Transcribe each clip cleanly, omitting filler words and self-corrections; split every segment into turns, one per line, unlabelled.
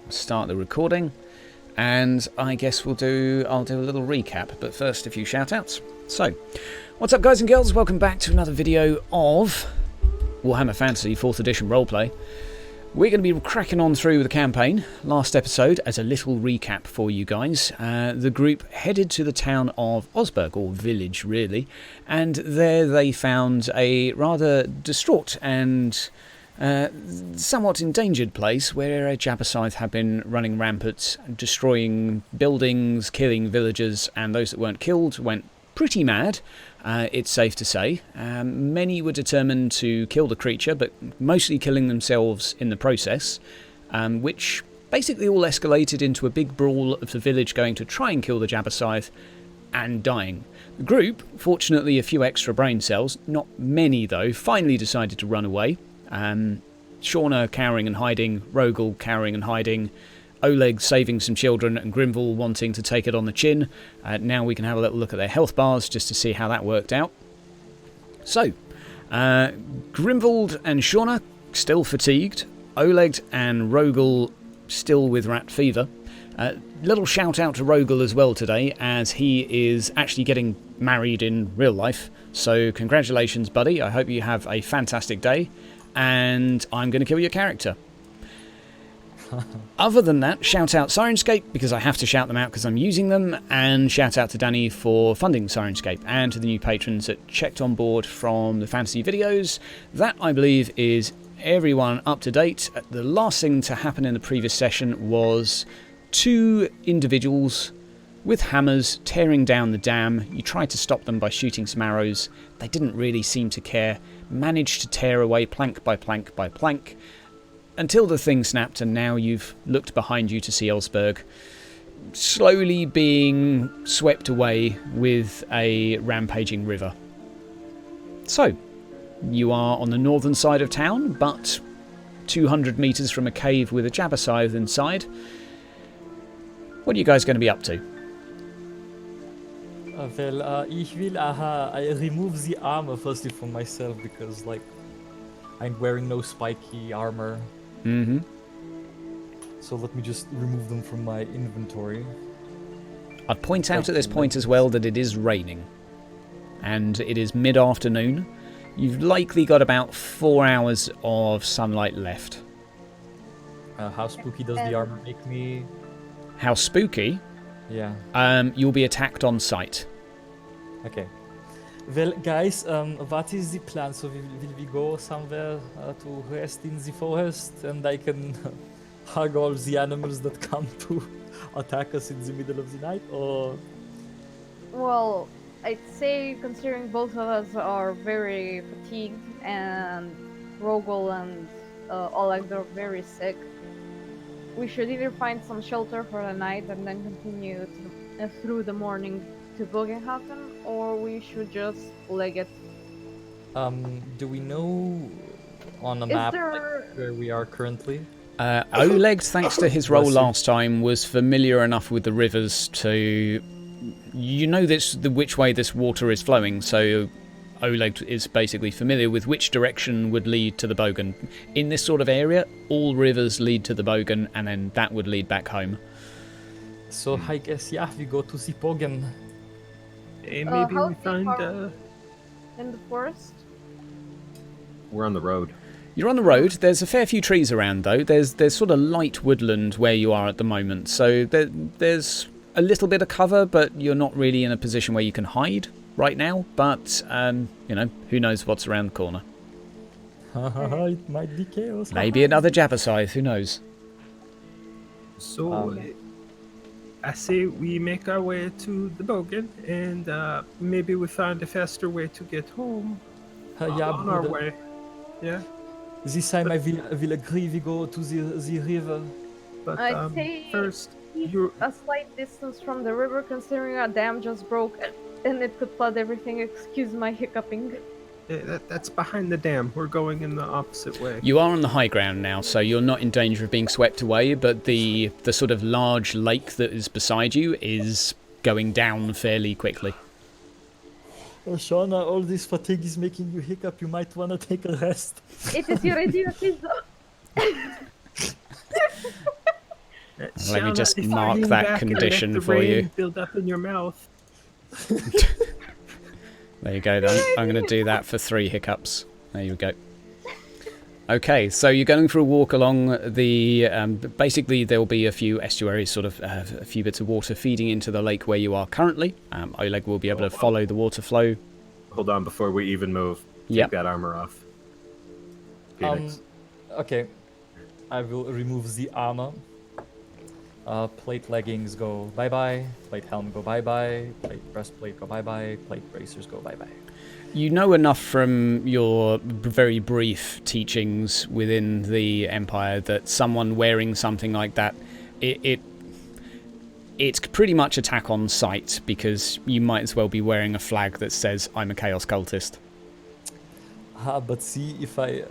start the recording, and I guess I'll do a little recap, but first a few shout-outs. So, what's up guys and girls, welcome back to another video of Warhammer Fantasy 4th Edition Roleplay. We're going to be cracking on through the campaign. Last episode, as a little recap for you guys, the group headed to the town of Osburg, or village really, and there they found a rather distraught and somewhat endangered place where a Jabbercythe had been running rampant, destroying buildings, killing villagers, and those that weren't killed went pretty mad, it's safe to say. Many were determined to kill the creature, but mostly killing themselves in the process, which basically all escalated into a big brawl of the village going to try and kill the Jabbercythe and dying. The group, fortunately a few extra brain cells, not many though, finally decided to run away. Shauna cowering and hiding, Rogel cowering and hiding, Oleg saving some children, and Grimval wanting to take it on the chin. Now we can have a little look at their health bars just to see how that worked out. So, Grimvald and Shauna still fatigued, Oleg and Rogel still with rat fever. Little shout out to Rogel as well today, as he is actually getting married in real life. So congratulations buddy, I hope you have a fantastic day, and I'm going to kill your character. Other than that, shout out Sirenscape, because I have to shout them out because I'm using them, and shout out to Danny for funding Sirenscape, and to the new patrons that checked on board from the fantasy videos. That, I believe, is everyone up to date. The last thing to happen in the previous session was two individuals with hammers tearing down the dam. You tried to stop them by shooting some arrows. They didn't really seem to care. Managed to tear away plank by plank by plank, until the thing snapped, and now you've looked behind you to see Osburg slowly being swept away with a rampaging river. So, you are on the northern side of town, but 200 metres from a cave with a Jabbercythe inside. What are you guys going to be up to?
Ich will I remove the armor firstly from myself, because like I'm wearing no spiky armor.
Mm-hmm.
So let me just remove them from my inventory.
I'd point out at this point as well that it is raining, and it is mid-afternoon. You've likely got about 4 hours of sunlight left.
How spooky does the armor make me?
How spooky?
Yeah.
You'll be attacked on sight.
Okay. Well, guys, what is the plan? So will we go somewhere to rest in the forest, and I can hug all the animals that come to attack us in the middle of the night, or?
Well, I'd say, considering both of us are very fatigued and Rogel and Oleg are very sick, we should either find some shelter for the night and then continue through the morning to Boghaffen, or we should just leg it.
Do we know on a map like, where we are currently?
Oleg, thanks to his role last time, was familiar enough with the rivers to... You know which way this water is flowing, so Oleg is basically familiar with which direction would lead to the Bogan. In this sort of area, all rivers lead to the Bogan, and then that would lead back home.
So I guess, yeah, we go to the Bogan.
Maybe we find...
in the forest?
We're on the road.
You're on the road. There's a fair few trees around, though. There's sort of light woodland where you are at the moment, so there's a little bit of cover, but you're not really in a position where you can hide right now. But, you know, who knows what's around the corner.
It might be chaos.
Maybe another Jabbercythe, who knows?
So, I say we make our way to the Bogan, and maybe we find a faster way to get home
yeah,
on our way. Yeah?
This time I will agree we go to the river.
But
I'd say
first,
keep
you're...
a slight distance from the river, considering a dam just broke and it could flood everything. Excuse my hiccuping.
That's behind the dam. We're going in the opposite way.
You are on the high ground now, so you're not in danger of being swept away, but the sort of large lake that is beside you is going down fairly quickly.
Shauna, all this fatigue is making you hiccup. You might want to take a rest.
It is your idea, please.
Let me just
if you
mark
lean
that
back and let
condition
the
for
rain
you.
build up in your mouth.
There you go, then. I'm going to do that for 3 hiccups. There you go. Okay, so you're going for a walk along the... basically, there will be a few estuaries, sort of a few bits of water feeding into the lake where you are currently. Oleg will be able to follow the water flow.
Hold on, before we even move. Take
Yep.
that armor off. Phoenix.
Okay. I will remove the armor. Plate leggings go bye-bye. Plate helm go bye-bye. Plate breastplate go bye-bye. Plate bracers go bye-bye.
You know enough from your very brief teachings within the Empire that someone wearing something like that, it's pretty much attack on sight, because you might as well be wearing a flag that says, I'm a Chaos Cultist.
But see, if I...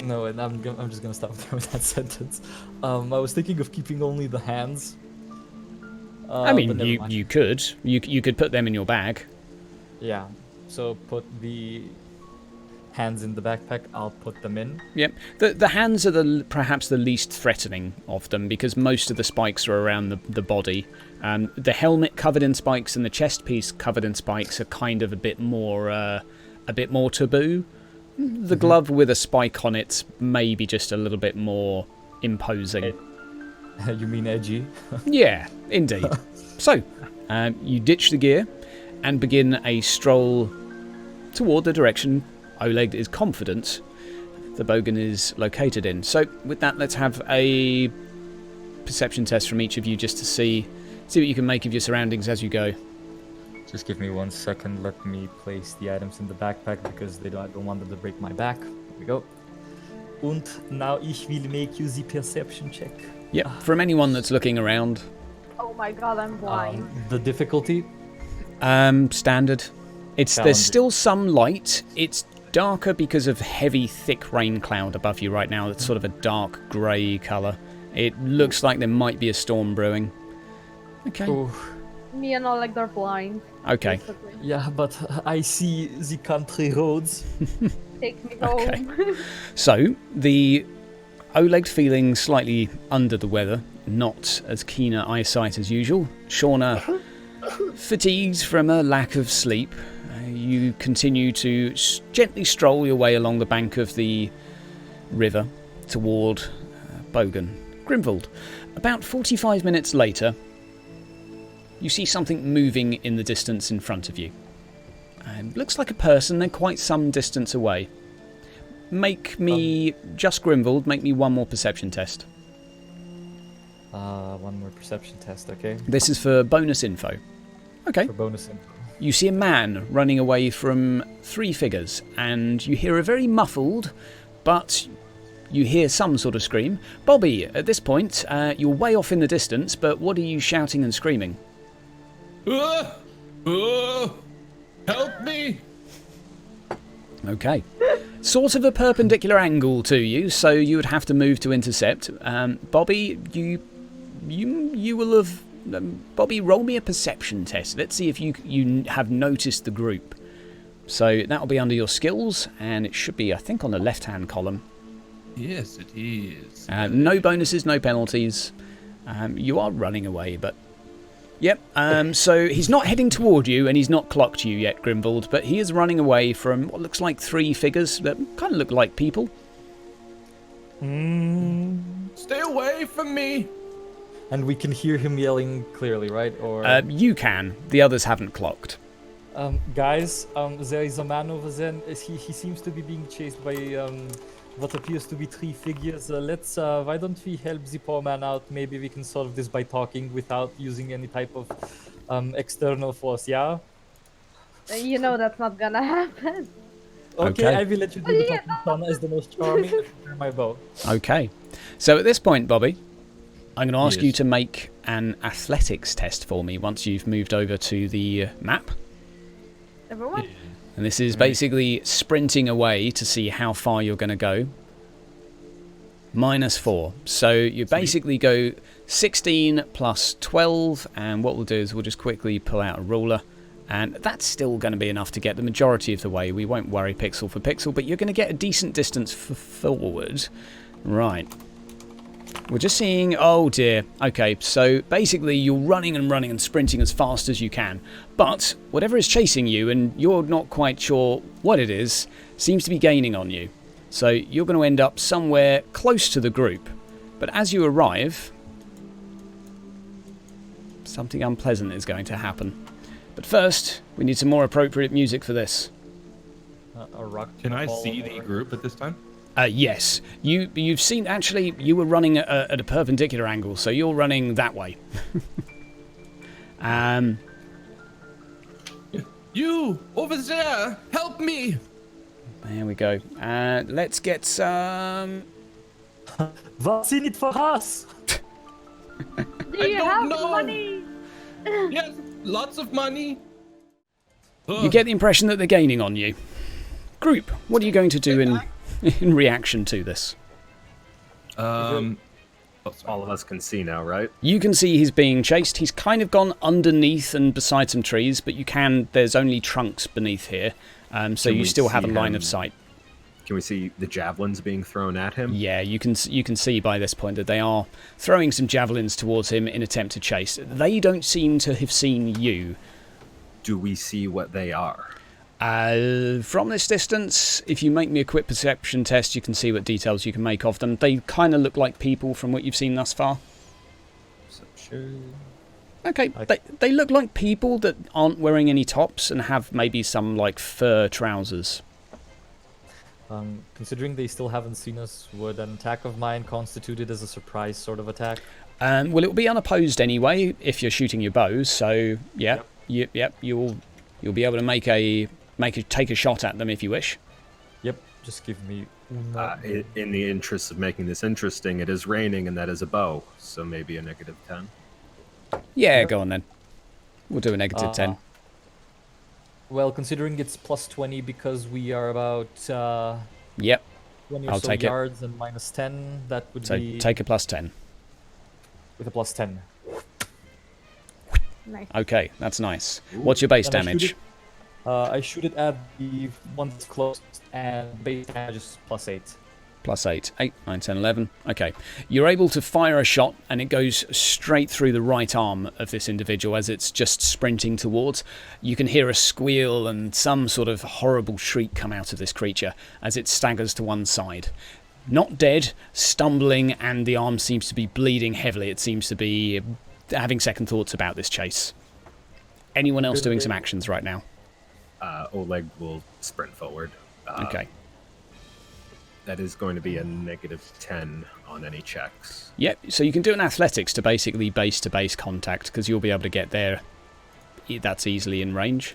no, and I'm just gonna stop there with that sentence. I was thinking of keeping only the hands.
I mean,
but never mind.
you could. You could put them in your bag.
Yeah. So put the hands in the backpack. I'll put them in.
Yep. The hands are perhaps the least threatening of them, because most of the spikes are around the body. The helmet covered in spikes and the chest piece covered in spikes are kind of a bit more taboo. The glove with a spike on it may be just a little bit more imposing.
You mean edgy?
Yeah, indeed. So, you ditch the gear and begin a stroll toward the direction Oleg is confident the Bogan is located in. So, with that, let's have a perception test from each of you just to see what you can make of your surroundings as you go.
Just give me 1 second. Let me place the items in the backpack because I don't want them to break my back. There we go. Und now ich will make you the perception check.
Yep, from anyone that's looking around.
Oh my god, I'm blind.
The difficulty?
Standard. There's
Challenging.
still some light. It's darker because of heavy, thick rain cloud above you right now. It's sort of a dark grey colour. It looks like there might be a storm brewing. Okay.
Oh,
Me and Oleg are blind.
Okay.
Basically.
yeah, but I see the country roads.
Take me
Okay.
home.
So, the Oleg feeling slightly under the weather, not as keen an eyesight as usual. Shauna, fatigued from a lack of sleep. You continue to gently stroll your way along the bank of the river toward Bogan. Grimvald. About 45 minutes later, you see something moving in the distance in front of you. Looks like a person, they're quite some distance away. Make me, just Grimvald, make me one more perception test.
One more perception test, okay?
This is for bonus info. Okay.
For bonus info.
You see a man running away from 3 figures, and you hear a very muffled, but you hear some sort of scream. Bobby, at this point, you're way off in the distance, but what are you shouting and screaming?
Help me!
Okay. Sort of a perpendicular angle to you, so you would have to move to intercept. Bobby, you will have... Bobby, roll me a perception test. Let's see if you have noticed the group. So that'll be under your skills, and it should be, I think, on the left-hand column.
Yes, it is.
No bonuses, no penalties. You are running away, but... Yep, so he's not heading toward you, and he's not clocked you yet, Grimvald, but he is running away from what looks like 3 figures that kind of look like people.
Stay away from me!
And we can hear him yelling clearly, right? Or
You can. The others haven't clocked.
guys, there is a man over there. He seems to be being chased by what appears to be 3 figures. Why don't we help the poor man out? Maybe we can solve this by talking without using any type of external force, yeah?
You know that's not gonna happen.
Okay,
Okay.
I will let you do the talking, Shauna, as the most charming. And my bow.
Okay. So at this point, Bobby, I'm going to ask
Yes.
you to make an athletics test for me once you've moved over to the map.
Everyone?
And this is basically sprinting away to see how far you're going to go. -4. So you basically go 16 plus 12, and what we'll do is we'll just quickly pull out a ruler. And that's still going to be enough to get the majority of the way. We won't worry pixel for pixel, but you're going to get a decent distance forward. Right. We're just seeing... Oh, dear. Okay, so basically you're running and running and sprinting as fast as you can. But whatever is chasing you, and you're not quite sure what it is, seems to be gaining on you. So you're going to end up somewhere close to the group. But as you arrive, something unpleasant is going to happen. But first, we need some more appropriate music for this.
A rock.
Can I see the group at this time?
Yes. You've seen... Actually, you were running at a perpendicular angle, so you're running that way.
You! Over there! Help me!
There we go. Let's get some...
What's in it for us?
Do you
don't
have
know.
money?
Yes, lots of money.
You get the impression that they're gaining on you. Group, what are you going to do in reaction to this?
All of us can see now, right?
You can see he's being chased. He's kind of gone underneath and beside some trees, but there's only trunks beneath here, so
Can
you
we
still have a
see
line
him?
of sight.
Can we see the javelins being thrown at him?
Yeah, you can see by this point that they are throwing some javelins towards him in attempt to chase. They don't seem to have seen you.
Do we see what they are?
From this distance, if you make me a quick perception test, you can see what details you can make of them. They kind of look like people from what you've seen thus far. Okay, they look like people that aren't wearing any tops and have maybe some like fur trousers.
Considering they still haven't seen us, would an attack of mine constitute it as a surprise sort of attack?
Well, it will be unopposed anyway if you're shooting your bows. So yeah, yep, you'll be able to take a shot at them if you wish.
Yep, just give me.
In the interest of making this interesting, it is raining and that is a bow, so maybe a -10.
Yeah, go on then. We'll do a -10.
Well, considering it's +20 because we are about
Yep.
20 or
I'll
so
take it.
yards and -10, that would
So
be
take a +10.
with a +10.
Nice.
Okay, that's nice. What's your base
And
damage?
I shoot it at the one that's close, and base damage is +8.
+8. 8, 9, 10, 11. Okay. You're able to fire a shot and it goes straight through the right arm of this individual as it's just sprinting towards. You can hear a squeal and some sort of horrible shriek come out of this creature as it staggers to one side. Not dead, stumbling, and the arm seems to be bleeding heavily. It seems to be having second thoughts about this chase. Anyone else doing some actions right now?
Oleg will sprint forward.
Okay.
That is going to be a -10 on any checks.
Yep, so you can do an athletics to basically base-to-base contact, because you'll be able to get there. That's easily in range.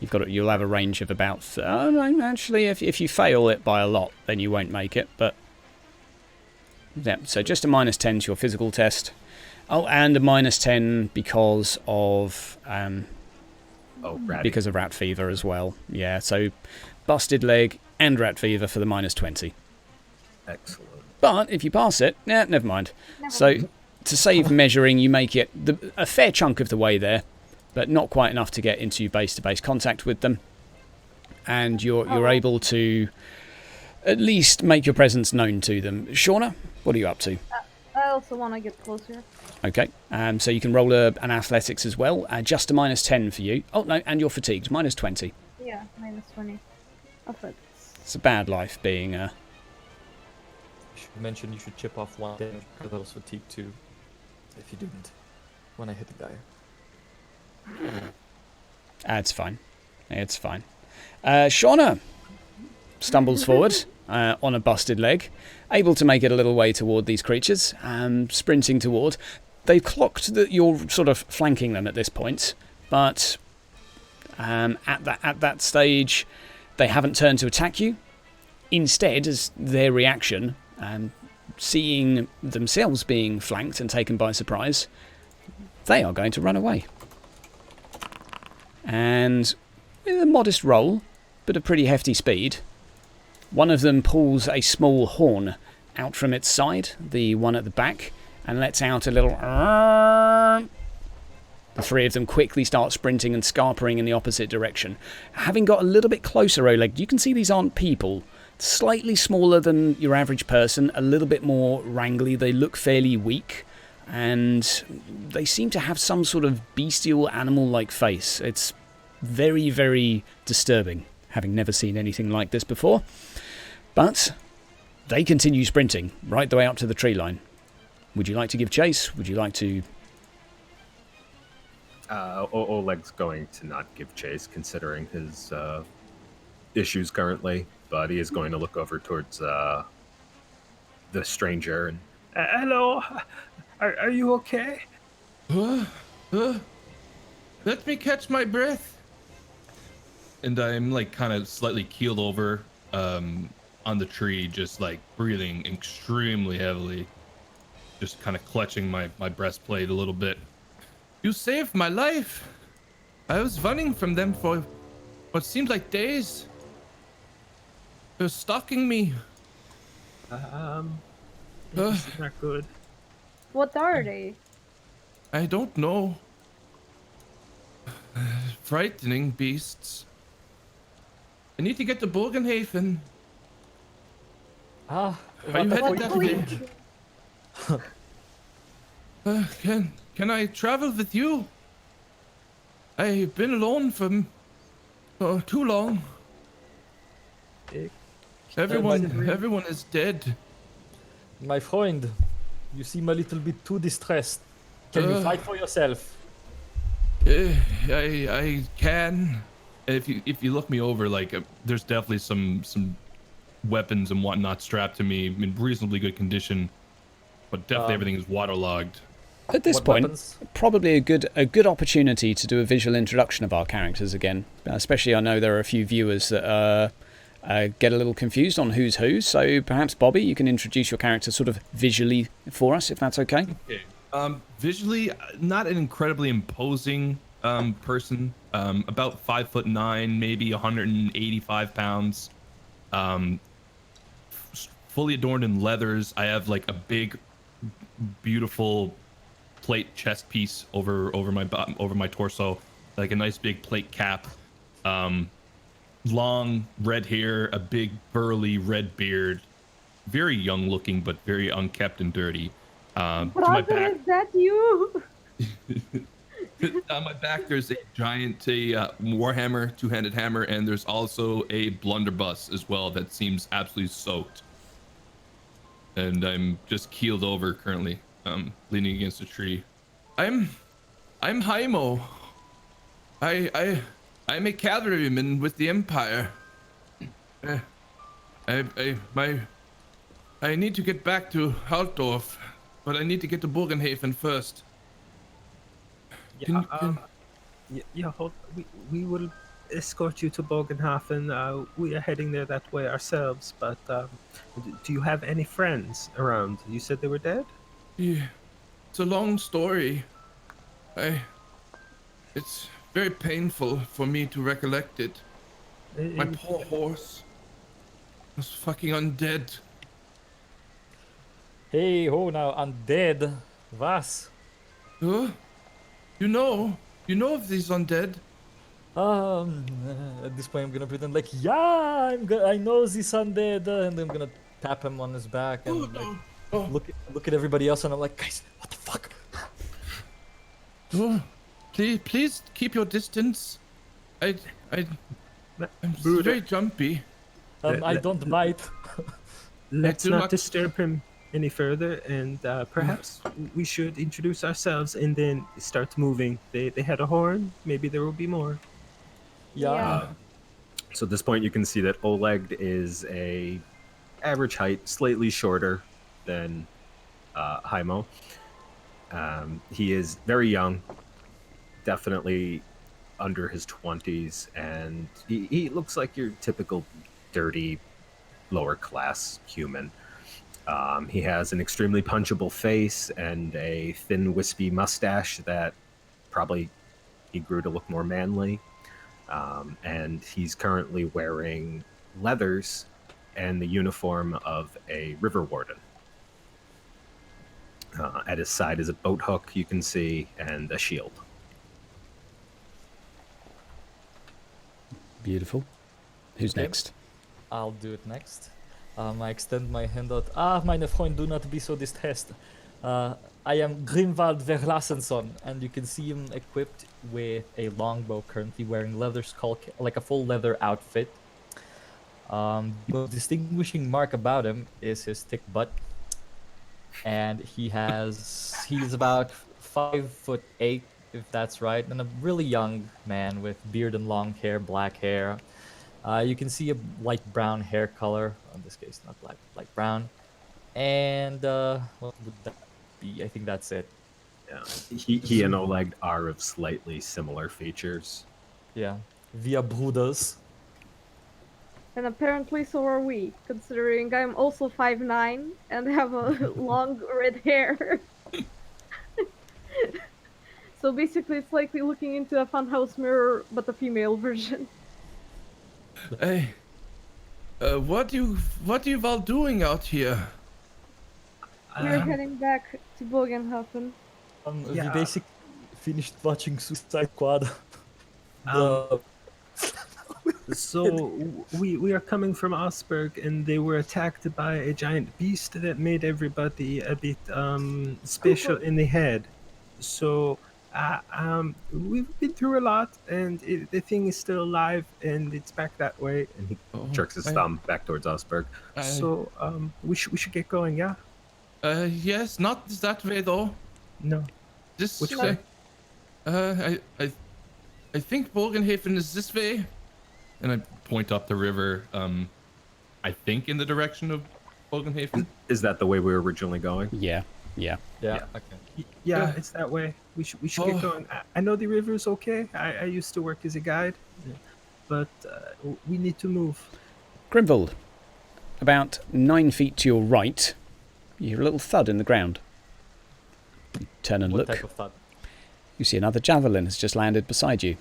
You'll have a range of about... Oh, no, actually, if you fail it by a lot, then you won't make it, but... Yeah, so just a -10 to your physical test. Oh, and a -10 because of...
Ratty.
because of rat fever as well. Yeah, so busted leg and rat fever for the -20.
Excellent.
But if you pass it, never mind. So to save measuring, you make it a fair chunk of the way there, but not quite enough to get into base-to-base contact with them. And you're able to at least make your presence known to them. Shauna, what are you up to?
I also want to get closer.
Okay, so you can roll an athletics as well. Just a -10 for you. Oh, no, and you're fatigued. -20.
Yeah, -20.
It's a bad life being...
You should mention you should chip off 1 damage because I was fatigued too. If you didn't, when I hit the guy.
It's fine. It's fine. Shauna stumbles forward on a busted leg, able to make it a little way toward these creatures, sprinting toward. They've clocked that you're sort of flanking them at this point, but at that stage, they haven't turned to attack you. Instead, as their reaction, seeing themselves being flanked and taken by surprise, they are going to run away. And with a modest roll, but a pretty hefty speed, one of them pulls a small horn out from its side, the one at the back, and lets out a little... The three of them quickly start sprinting and scarpering in the opposite direction. Having got a little bit closer, Oleg, you can see these aren't people. slightly smaller than your average person, a little bit more wrangly. They look fairly weak, and they seem to have some sort of bestial animal-like face. It's very, very disturbing, having never seen anything like this before. But they continue sprinting right the way up to the tree line. Would you like to give chase? Would you like to...
Oleg's going to not give chase, considering his issues currently, but he is going to look over towards the stranger. And
Hello, are you okay?
Let me catch my breath. And I'm like kind of slightly keeled over on the tree, just like breathing extremely heavily, just kind of clutching my breastplate a little bit. You saved my life. I was running from them for what seemed like days. They're stalking me.
This is not good.
What are they?
I don't know. Frightening beasts. I need to get to Boghaffen.
Ah,
Are you headed that way?
Please.
Can I travel with you? I've been alone for too long. Everyone is dead.
my friend, you seem a little bit too distressed. Can you fight for yourself?
I can. If you look me over, like there's definitely some weapons and whatnot strapped to me in reasonably good condition, but definitely everything is waterlogged.
At this
What
point,
weapons?
probably a good opportunity to do a visual introduction of our characters again. Especially, I know there are a few viewers that get a little confused on who's who. So perhaps Bobby, you can introduce your character sort of visually for us, if that's okay.
Okay. Visually, not an incredibly imposing person. About 5'9", maybe 185 pounds. Fully adorned in leathers. I have like a big, beautiful plate chest piece over my torso, like a nice big plate cap. Long red hair, a big burly red beard, very young looking but very unkept and dirty. To my
Brother,
back,
is that you?
on my back there's a giant Warhammer two-handed hammer, and there's also a blunderbuss as well that seems absolutely soaked. And I'm just keeled over currently, leaning against a tree. I'm Haimo. I'm a cavalryman with the Empire. I need to get back to Altdorf, but I need to get to Boghaffen first.
We will escort you to Boghaffen. We are heading there that way ourselves, but do you have any friends around? You said they were dead?
Yeah, it's a long story. It's very painful for me to recollect it. My poor horse was fucking undead.
Hey, ho, now undead. Was?
Huh? You know of these undead?
At this point, I'm gonna pretend like, yeah, I know this undead, and I'm gonna tap him on his back and like, look at everybody else, and I'm like, guys, what the fuck?
Oh, please keep your distance. I'm very jumpy.
I don't bite.
Let's
do
not
not-
disturb him any further, and perhaps we should introduce ourselves and then start moving. They had a horn. Maybe there will be more.
Yeah.
So at this point, you can see that Oleg is a average height, slightly shorter than Haimo. He is very young, definitely under his 20s, and he looks like your typical dirty, lower class human. He has an extremely punchable face and a thin, wispy mustache that probably he grew to look more manly. And he's currently wearing leathers and the uniform of a river warden. At his side is a boat hook, you can see, and a shield.
Beautiful. Who's
Okay.
next?
I'll do it next. I extend my hand out. Meine Freund, do not be so distressed. I am Grimwald Verlassenson, and you can see him equipped with a longbow, currently wearing leather skull, like a full leather outfit. The most distinguishing mark about him is his thick butt, and he's about 5'8", if that's right, and a really young man with beard and long hair, black hair. You can see a light brown hair color. In this case, not black, light brown. And what would that be? I think that's it.
Yeah. He and Oleg are of slightly similar features.
Yeah, we are brothers.
And apparently so are we, considering I'm also 5'9" and have a long red hair. So basically it's like looking into a funhouse mirror, but a female version.
Hey, what you all doing out here?
We're heading back to Boghaffen.
We
Yeah.
basically finished watching Suicide Squad.
So we are coming from Osburg, and they were attacked by a giant beast that made everybody a bit special in the head. So we've been through a lot, and the thing is still alive, and it's back that way.
And he
Oh,
jerks his
I-
thumb back towards Osburg.
So we should get going, yeah?
Yes, not that way though.
No.
This
Which
way.
way?
I think Bogenhafen is this way. And I point up the river. I think in the direction of Bogenhafen.
Is that the way we were originally going?
Yeah.
Yeah.
Yeah.
Okay.
Yeah, it's that way. We should
Oh.
get going. I know the river is okay. I used to work as a guide, but we need to move.
Grimwald, about 9 feet to your right, you hear a little thud in the ground. You turn and
What
look.
type of thought?
You see another javelin has just landed beside you.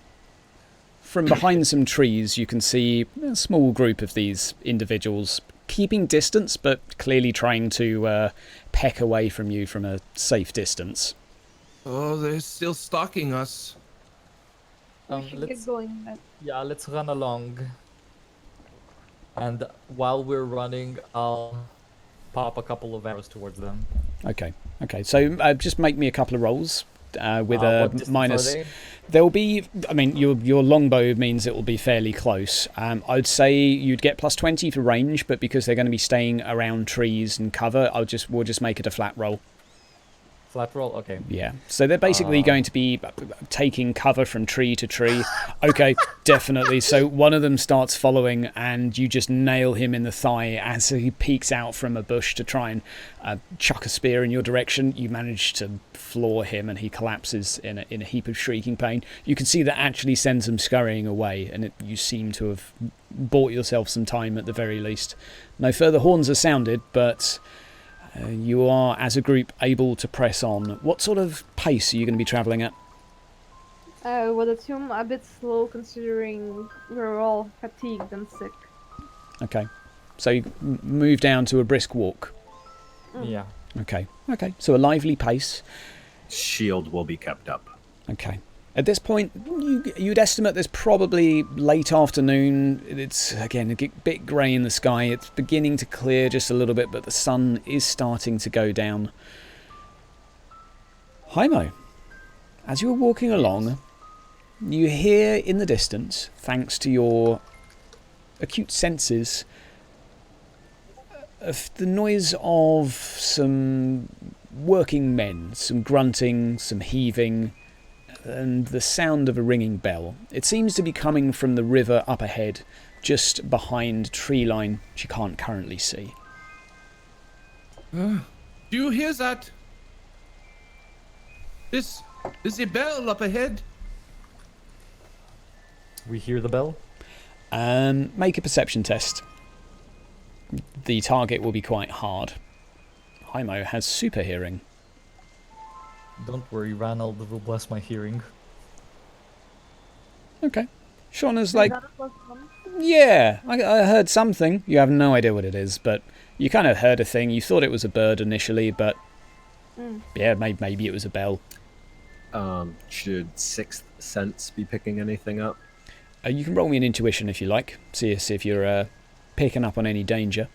From behind some trees, you can see a small group of these individuals keeping distance, but clearly trying to peck away from you from a safe distance.
Oh, they're still stalking us.
We should get
Let's
going then.
yeah, let's run along. And while we're running, I'll pop a couple of arrows towards them.
Okay. So just make me a couple of rolls with
What
a
distance
minus.
are they?
There'll be, I mean, your longbow means it will be fairly close. I'd say you'd get plus 20 for range, but because they're going to be staying around trees and cover, we'll just make it a flat roll.
Flat roll? Okay.
Yeah. So they're basically going to be taking cover from tree to tree. Okay, definitely. So one of them starts following, and you just nail him in the thigh as he peeks out from a bush to try and chuck a spear in your direction. You manage to floor him, and he collapses in a heap of shrieking pain. You can see that actually sends him scurrying away, and you seem to have bought yourself some time at the very least. No further horns are sounded, but you are, as a group, able to press on. What sort of pace are you going to be travelling at?
I would assume a bit slow, considering we're all fatigued and sick.
Okay. So you move down to a brisk walk.
Yeah.
Okay. So a lively pace.
Shield will be kept up.
Okay. At this point, you'd estimate there's probably late afternoon. It's, again, a bit grey in the sky. It's beginning to clear just a little bit, but the sun is starting to go down. Haimo, as you're walking along, you hear in the distance, thanks to your acute senses, the noise of some working men, some grunting, some heaving, and the sound of a ringing bell. It seems to be coming from the river up ahead, just behind tree line, which you can't currently see.
Do you hear that? There's a bell up ahead.
We hear the bell.
Make a perception test. The target will be quite hard. Haimo has super hearing.
Don't worry, Ranald will bless my hearing.
Okay. Shauna's like,
Is that a plus one?
yeah, I heard something. You have no idea what it is, but you kind of heard a thing. You thought it was a bird initially, but yeah, maybe it was a bell.
Should Sixth Sense be picking anything up?
You can roll me an intuition if you like. See if you're picking up on any danger.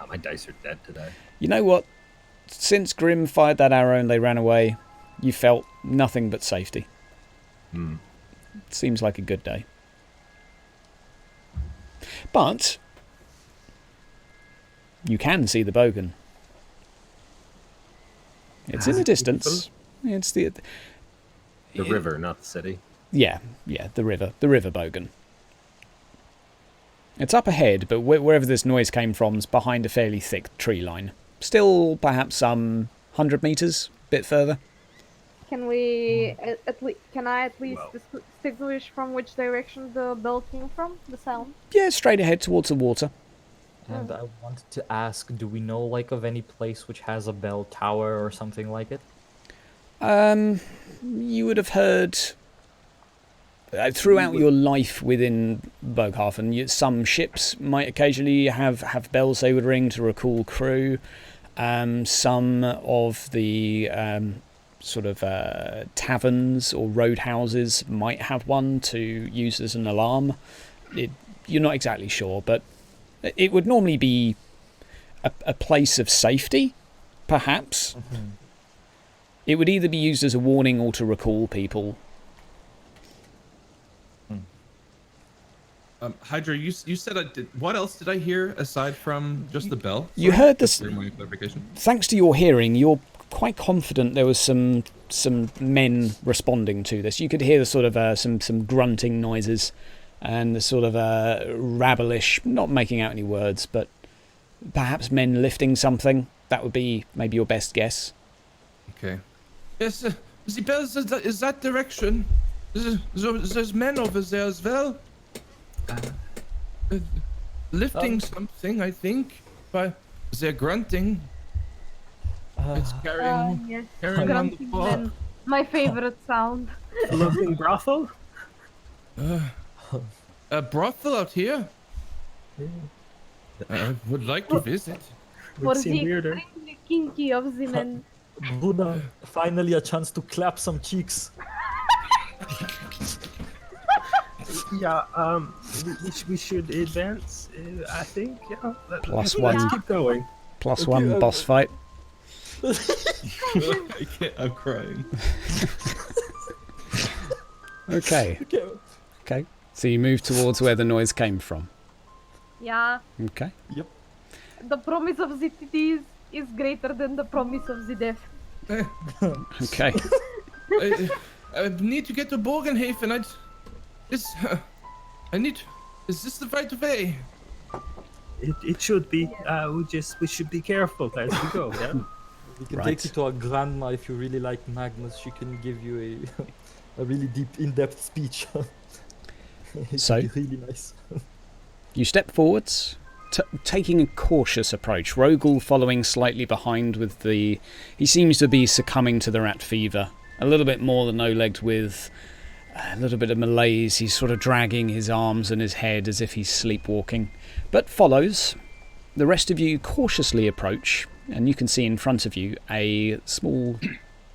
My dice are dead today.
You know what? Since Grim fired that arrow and they ran away, you felt nothing but safety. Seems like a good day. But you can see the Bogan. It's in the distance. It's the
river, not the city.
Yeah, the river Bogan. It's up ahead, but wherever this noise came from is behind a fairly thick tree line. Still, perhaps some 100 meters, a bit further.
Can we can I at least distinguish from which direction the bell came from? The sound.
Yeah, straight ahead towards the water.
And I wanted to ask, do we know like of any place which has a bell tower or something like it?
You would have heard throughout your life within Boghaffen, some ships might occasionally have bells they would ring to recall crew. Some of the sort of taverns or roadhouses might have one to use as an alarm. You're not exactly sure, but it would normally be a place of safety, perhaps. It would either be used as a warning or to recall people.
Hydra, you said what else did I hear aside from just the bell?
You heard this.
For my clarification.
Thanks to your hearing, you're quite confident there was some men responding to this. You could hear the sort of some grunting noises and the sort of rabblish, not making out any words, but perhaps men lifting something. That would be maybe your best guess.
Okay. Yes, the bells is that direction. There's men over there as well. Lifting something, I think, but they're grunting. It's carrying on the
Grunting
ball.
men. My favorite sound.
Floating brothel?
A brothel out here. I would like to visit.
For
Would
the
seem weirder.
extremely kinky of the men.
Bruna, finally a chance to clap some cheeks.
Yeah, we should advance, I think. Yeah.
Plus
Let's
one.
keep going.
Plus one boss fight.
I can't, I'm crying.
Okay. Okay. So you move towards where the noise came from.
Yeah.
Okay.
The promise of the titties is greater than the promise of the death.
Okay.
I need to get to Bogenhafen. Is this the right way?
It should be. We should be careful as we go. Yeah.
We can
Right.
take you to our grandma if you really like Magnus. She can give you a really deep, in-depth speech. It's
So?
really nice.
You step forwards, taking a cautious approach. Rogel following slightly behind with the... He seems to be succumbing to the rat fever. A little bit more than no-legged with a little bit of malaise. He's sort of dragging his arms and his head as if he's sleepwalking. But follows. The rest of you cautiously approach, and you can see in front of you a small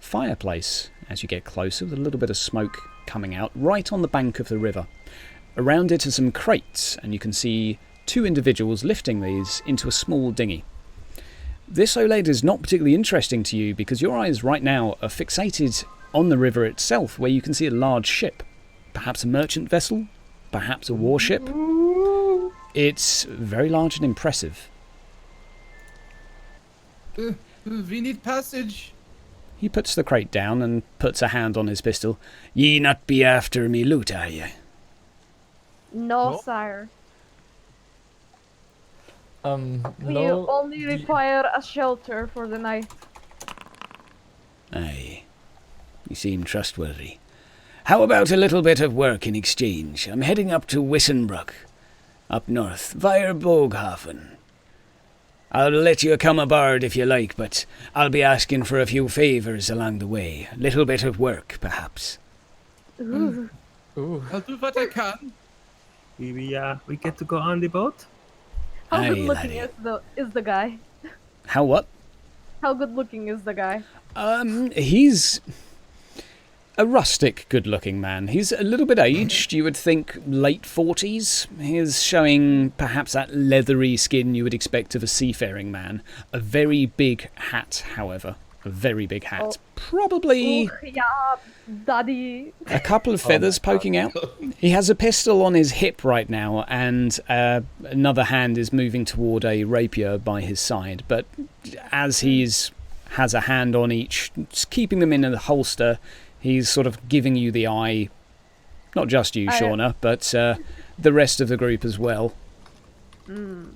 fireplace as you get closer, with a little bit of smoke coming out, right on the bank of the river. Around it are some crates, and you can see two individuals lifting these into a small dinghy. This, Oleg, is not particularly interesting to you because your eyes right now are fixated on the river itself, where you can see a large ship. Perhaps a merchant vessel, perhaps a warship. It's very large and impressive.
We need passage.
He puts the crate down and puts a hand on his pistol. Ye not be after me loot, are ye?
No, sire. We
No.
only require a shelter for the night.
Aye. You seem trustworthy. How about a little bit of work in exchange? I'm heading up to Wissenbrook, up north, via Boghaffen. I'll let you come aboard if you like, but I'll be asking for a few favours along the way. A little bit of work, perhaps.
Ooh.
I'll do what I can.
We get to go on the boat.
How
Aye,
good looking
laddie.
is the guy?
How what?
How good looking is the guy?
He's... a rustic, good-looking man. He's a little bit aged. You would think late 40s. He's showing perhaps that leathery skin you would expect of a seafaring man. A very big hat, however. A very big hat.
Oh.
Probably
Ooh, yeah, daddy.
a couple of feathers poking out. He has a pistol on his hip right now, and another hand is moving toward a rapier by his side. But as has a hand on each, just keeping them in a holster, he's sort of giving you the eye. Not just you, Shauna, but the rest of the group as well.
Don't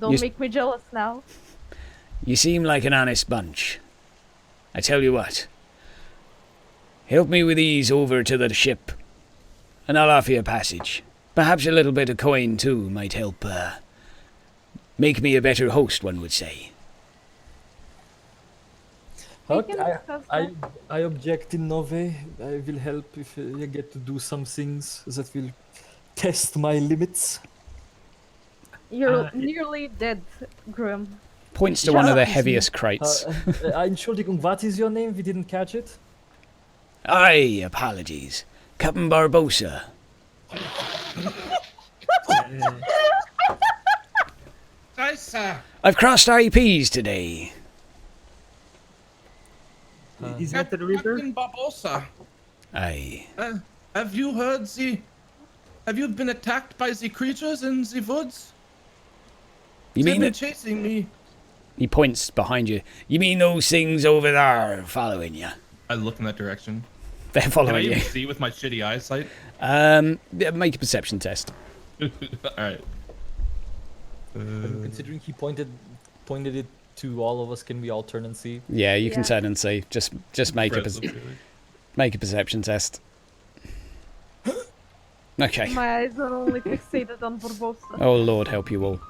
You-
make me jealous now.
You seem like an honest bunch. I tell you what. Help me with these over to the ship, and I'll offer you passage. Perhaps a little bit of coin, too, might help make me a better host, one would say.
We
Okay,
can discuss that.
I object in no way. I will help if you get to do some things that will test my limits.
You're nearly dead, Grim.
Points to one of the
Excuse me.
heaviest crates.
Entschuldigung, what is your name? We didn't catch it.
Aye, apologies. Captain Barbosa.
Hi, sir.
I've crossed IPs today.
Is that the river?
Captain Barbosa.
Aye.
Have you heard the... Have you been attacked by the creatures in the woods?
You
They've
mean
been
it?
chasing me.
He points behind you. You mean those things over there following you?
I look in that direction.
They're
Can I
following
even
you.
see with my shitty eyesight?
Yeah, make a perception test.
Alright.
Considering he pointed it to all of us, can we all turn and see?
Yeah, you can
Yeah.
turn and see. Just make make a perception test. Okay.
My eyes are only fixated on Barbosa.
Oh Lord, help you all.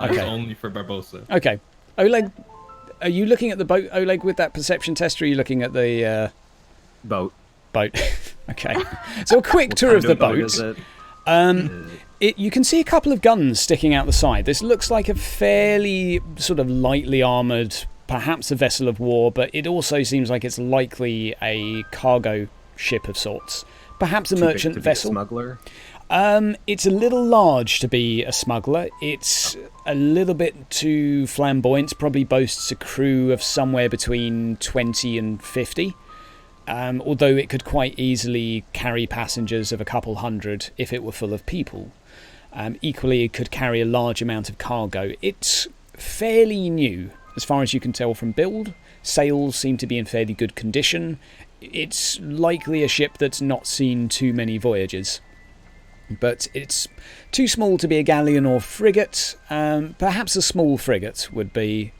Okay.
Okay.
Only for Barbosa.
Okay. Oleg, are you looking at the boat, Oleg, with that perception test, or are you looking at the
Boat.
boat? Okay. So a quick tour of the boat. You can see a couple of guns sticking out the side. This looks like a fairly sort of lightly armoured, perhaps a vessel of war, but it also seems like it's likely a cargo ship of sorts. Perhaps a merchant vessel.
Smuggler.
It's a little large to be a smuggler. It's a little bit too flamboyant. Probably boasts a crew of somewhere between 20 and 50. Although it could quite easily carry passengers of a couple hundred if it were full of people. Equally, it could carry a large amount of cargo. It's fairly new, as far as you can tell from build. Sails seem to be in fairly good condition. It's likely a ship that's not seen too many voyages. But it's too small to be a galleon or frigate. Perhaps a small frigate would be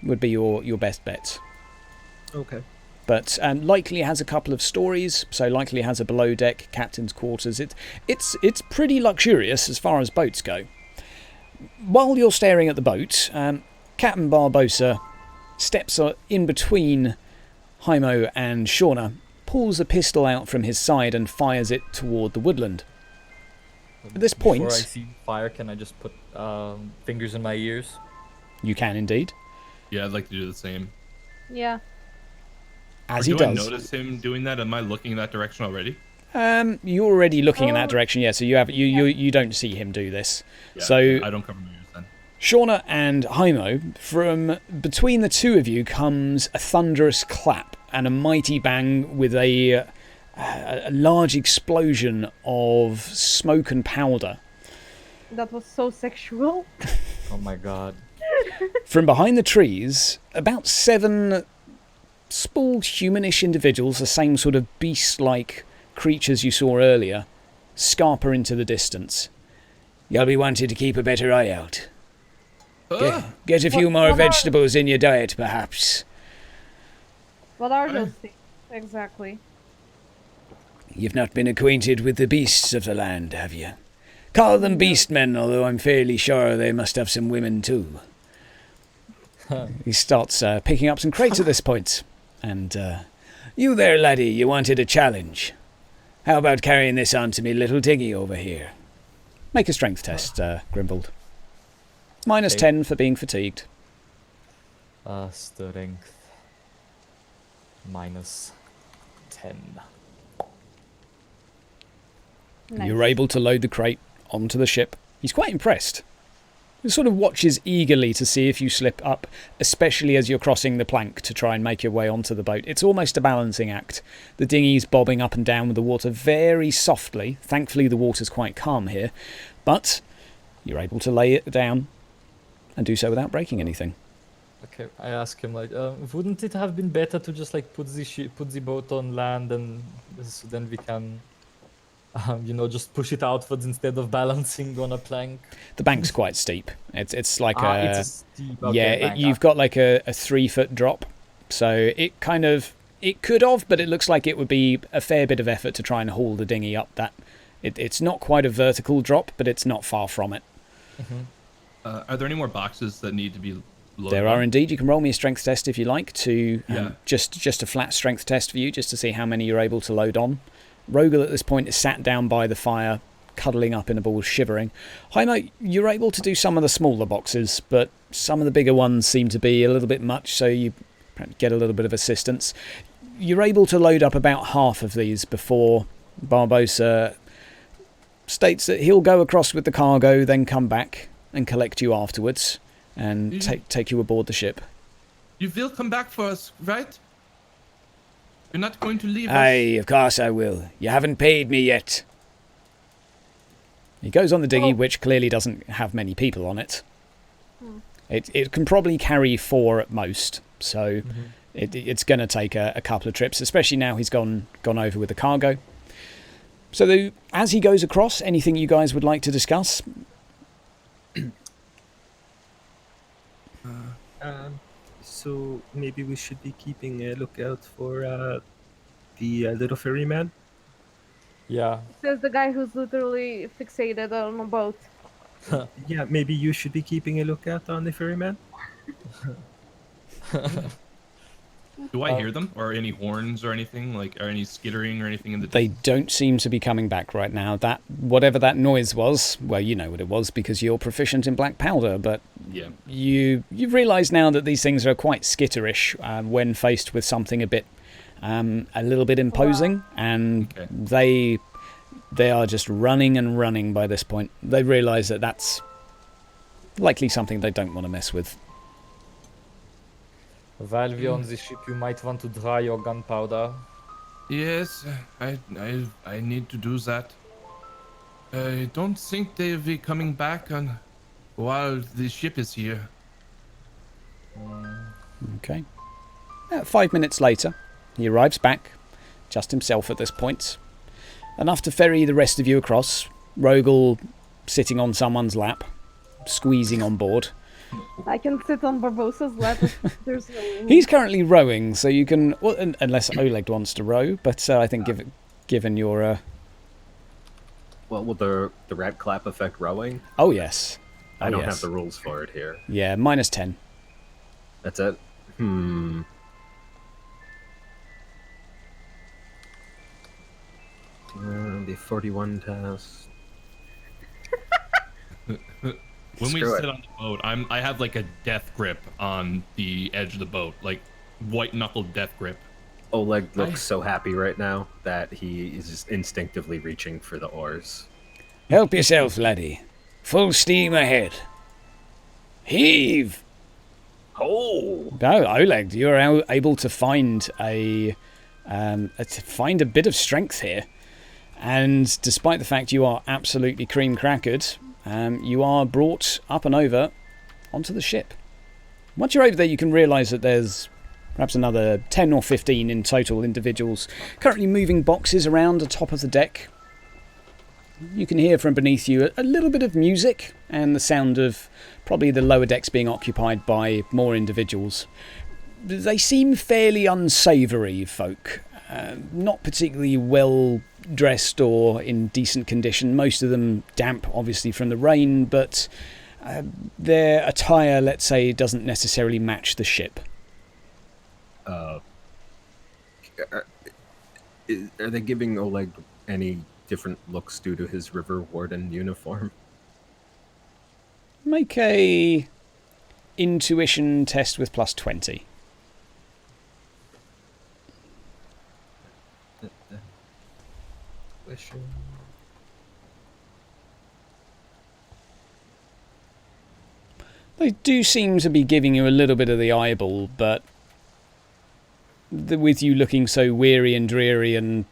your best bet.
Okay.
But likely has a couple of stories, so likely has a below deck captain's quarters. It's pretty luxurious as far as boats go. While you're staring at the boat, Captain Barbosa steps in between Hymo and Shauna, pulls a pistol out from his side and fires it toward the woodland. At this point,
Before I see fire, can I just put fingers in my ears?
you can indeed,
Yeah, I'd like to do the same.
Yeah.
as
Or
he
do I
does.
notice him doing that? Am I looking in that direction already?
You're already looking in that
Oh.
direction, yeah. So you don't see him do this.
Yeah,
So
I don't cover my ears then.
Shauna and Hymo, from between the two of you comes a thunderous clap and a mighty bang with a large explosion of smoke and powder.
That was so sexual.
Oh my god.
From behind the trees, about 7 small humanish individuals, the same sort of beast-like creatures you saw earlier, scarper into the distance. You'll be wanting to keep a better eye out. Get a few
What-
more
what are-
vegetables in your diet, perhaps.
What are those things exactly?
You've not been acquainted with the beasts of the land, have you? Call them beastmen, although I'm fairly sure they must have some women too. He starts picking up some crates at this point. And, you there, laddie, you wanted a challenge. How about carrying this on to me little dinghy over here? Make a strength test, Grimbold. Minus
Okay.
10 for being fatigued.
Strength. Minus. 10.
Nice.
You're able to load the crate onto the ship. He's quite impressed. He sort of watches eagerly to see if you slip up, especially as you're crossing the plank to try and make your way onto the boat. It's almost a balancing act. The dinghy's bobbing up and down with the water very softly. Thankfully, the water's quite calm here. But you're able to lay it down and do so without breaking anything.
Okay, I ask him like, wouldn't it have been better to just like put the boat on land and so then we can, just push it outwards instead of balancing on a plank?
The bank's quite steep. It's like
It's a steep. Okay,
yeah,
bank.
you've got like a 3-foot drop. So it could have, but it looks like it would be a fair bit of effort to try and haul the dinghy up that. It's not quite a vertical drop, but it's not far from it.
Are there any more boxes that need to be loaded?
There are indeed. You can roll me a strength test if you like to
Yeah.
just a flat strength test for you, just to see how many you're able to load on. Rogel at this point is sat down by the fire, cuddling up in a ball, shivering. Heimo, you're able to do some of the smaller boxes, but some of the bigger ones seem to be a little bit much, so you get a little bit of assistance. You're able to load up about half of these before Barbosa states that he'll go across with the cargo, then come back and collect you afterwards and take you aboard the ship.
You will come back for us, right? You're not going to leave us?
Aye, of course I will. You haven't paid me yet. He goes on the dinghy, which clearly doesn't have many people on it. It can probably carry 4 at most, so it's going to take a couple of trips, especially now he's gone over with the cargo. So as he goes across, anything you guys would like to discuss?
So maybe we should be keeping a lookout for the little ferryman.
Yeah.
Says the guy who's literally fixated on a boat.
Yeah, maybe you should be keeping a lookout on the ferryman.
Do I hear them? Or any horns or anything? Or any skittering or anything in the
They don't seem to be coming back right now. That whatever that noise was, well, you know what it was because you're proficient in black powder, but
Yeah.
you've realised now that these things are quite skitterish when faced with something a little bit imposing, and
Okay.
they are just running and running by this point. They realise that that's likely something they don't want to mess with.
While we're on the ship, you might want to dry your gunpowder.
Yes, I need to do that. I don't think they'll be coming back while the ship is here.
Okay. 5 minutes later, he arrives back, just himself at this point. Enough to ferry the rest of you across. Rogel sitting on someone's lap, squeezing on board.
I can sit on Barbosa's lap if there's no...
He's currently rowing, so you can... Well, unless Oleg wants to row, but I think given your...
Well, will the rat clap affect rowing?
Oh, yes.
I don't
yes.
have the rules for it here.
Yeah, -10.
That's it? The 41 task.
When we
Screw
sit
it.
on the boat, I have like a death grip on the edge of the boat, like white knuckle death grip.
Oleg looks so happy right now that he is just instinctively reaching for the oars.
Help yourself, laddie. Full steam ahead. Heave!
Oh!
No, Oleg, you're able to find a bit of strength here. And despite the fact you are absolutely cream-crackered, you are brought up and over onto the ship. Once you're over there, you can realise that there's perhaps another 10 or 15 in total individuals currently moving boxes around atop of the deck. You can hear from beneath you a little bit of music and the sound of probably the lower decks being occupied by more individuals. They seem fairly unsavoury folk, not particularly well dressed or in decent condition. Most of them damp, obviously, from the rain, but their attire, let's say, doesn't necessarily match the ship.
Are they giving Oleg any different looks due to his river warden uniform?
Make a intuition test with +20.
question.
They do seem to be giving you a little bit of the eyeball, but with you looking so weary and dreary and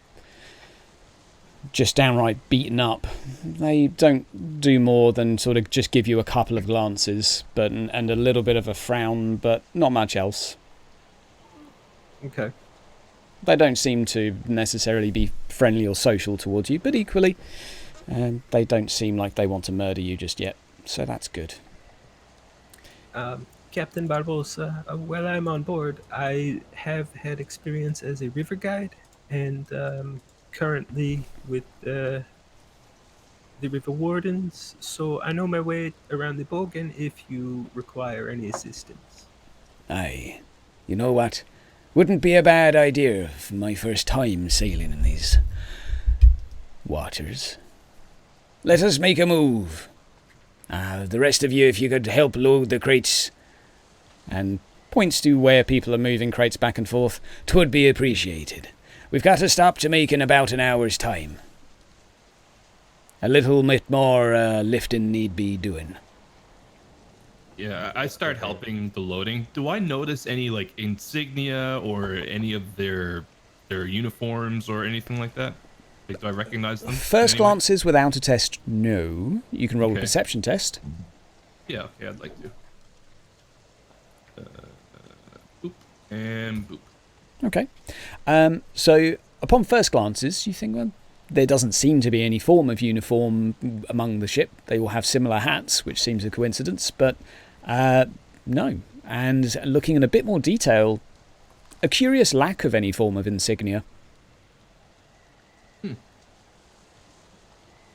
just downright beaten up, they don't do more than sort of just give you a couple of glances and a little bit of a frown, but not much else.
Okay.
They don't seem to necessarily be friendly or social towards you, but equally, they don't seem like they want to murder you just yet, so that's good.
Captain Barbosa, while I'm on board, I have had experience as a river guide, and currently with the river wardens, so I know my way around the Bogan if you require any assistance.
Aye. You know what? Wouldn't be a bad idea for my first time sailing in these waters. Let us make a move. The rest of you, if you could help load the crates, and points to where people are moving crates back and forth, 'twould be appreciated. We've got to stop to make in about an hour's time. A little bit more lifting need be doing.
Yeah, I start helping the loading. Do I notice any like insignia or any of their uniforms or anything like that? Like, do I recognize them?
First glances without a test, no. You can roll a perception test.
Yeah, I'd like to. Boop and boop.
Okay. So, upon first glances, you think, well, there doesn't seem to be any form of uniform among the ship. They all have similar hats, which seems a coincidence, but no. And looking in a bit more detail, a curious lack of any form of insignia.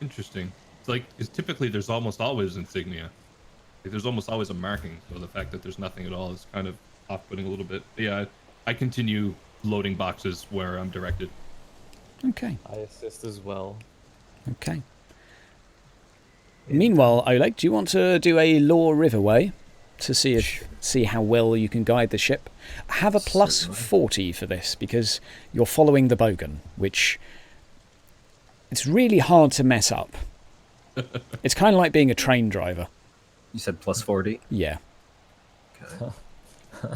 Interesting. It's like, because typically there's almost always insignia. Like, there's almost always a marking, so the fact that there's nothing at all is kind of off-putting a little bit. But yeah, I continue loading boxes where I'm directed.
Okay.
I assist as well.
Okay. Meanwhile, Oleg, do you want to do a law riverway to see how well you can guide the ship? Have a plus 40 for this, because you're following the Bogan, which it's really hard to mess up. It's kind of like being a train driver.
You said plus 40?
Yeah.
Okay.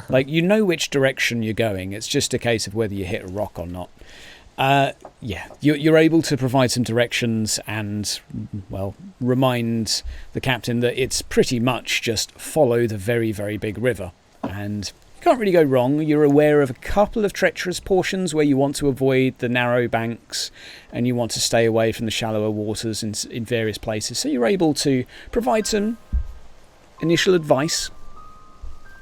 Like, you know which direction you're going. It's just a case of whether you hit a rock or not. Yeah, you're able to provide some directions and, well, remind the captain that it's pretty much just follow the very, very big river. And you can't really go wrong. You're aware of a couple of treacherous portions where you want to avoid the narrow banks and you want to stay away from the shallower waters in various places. So you're able to provide some initial advice,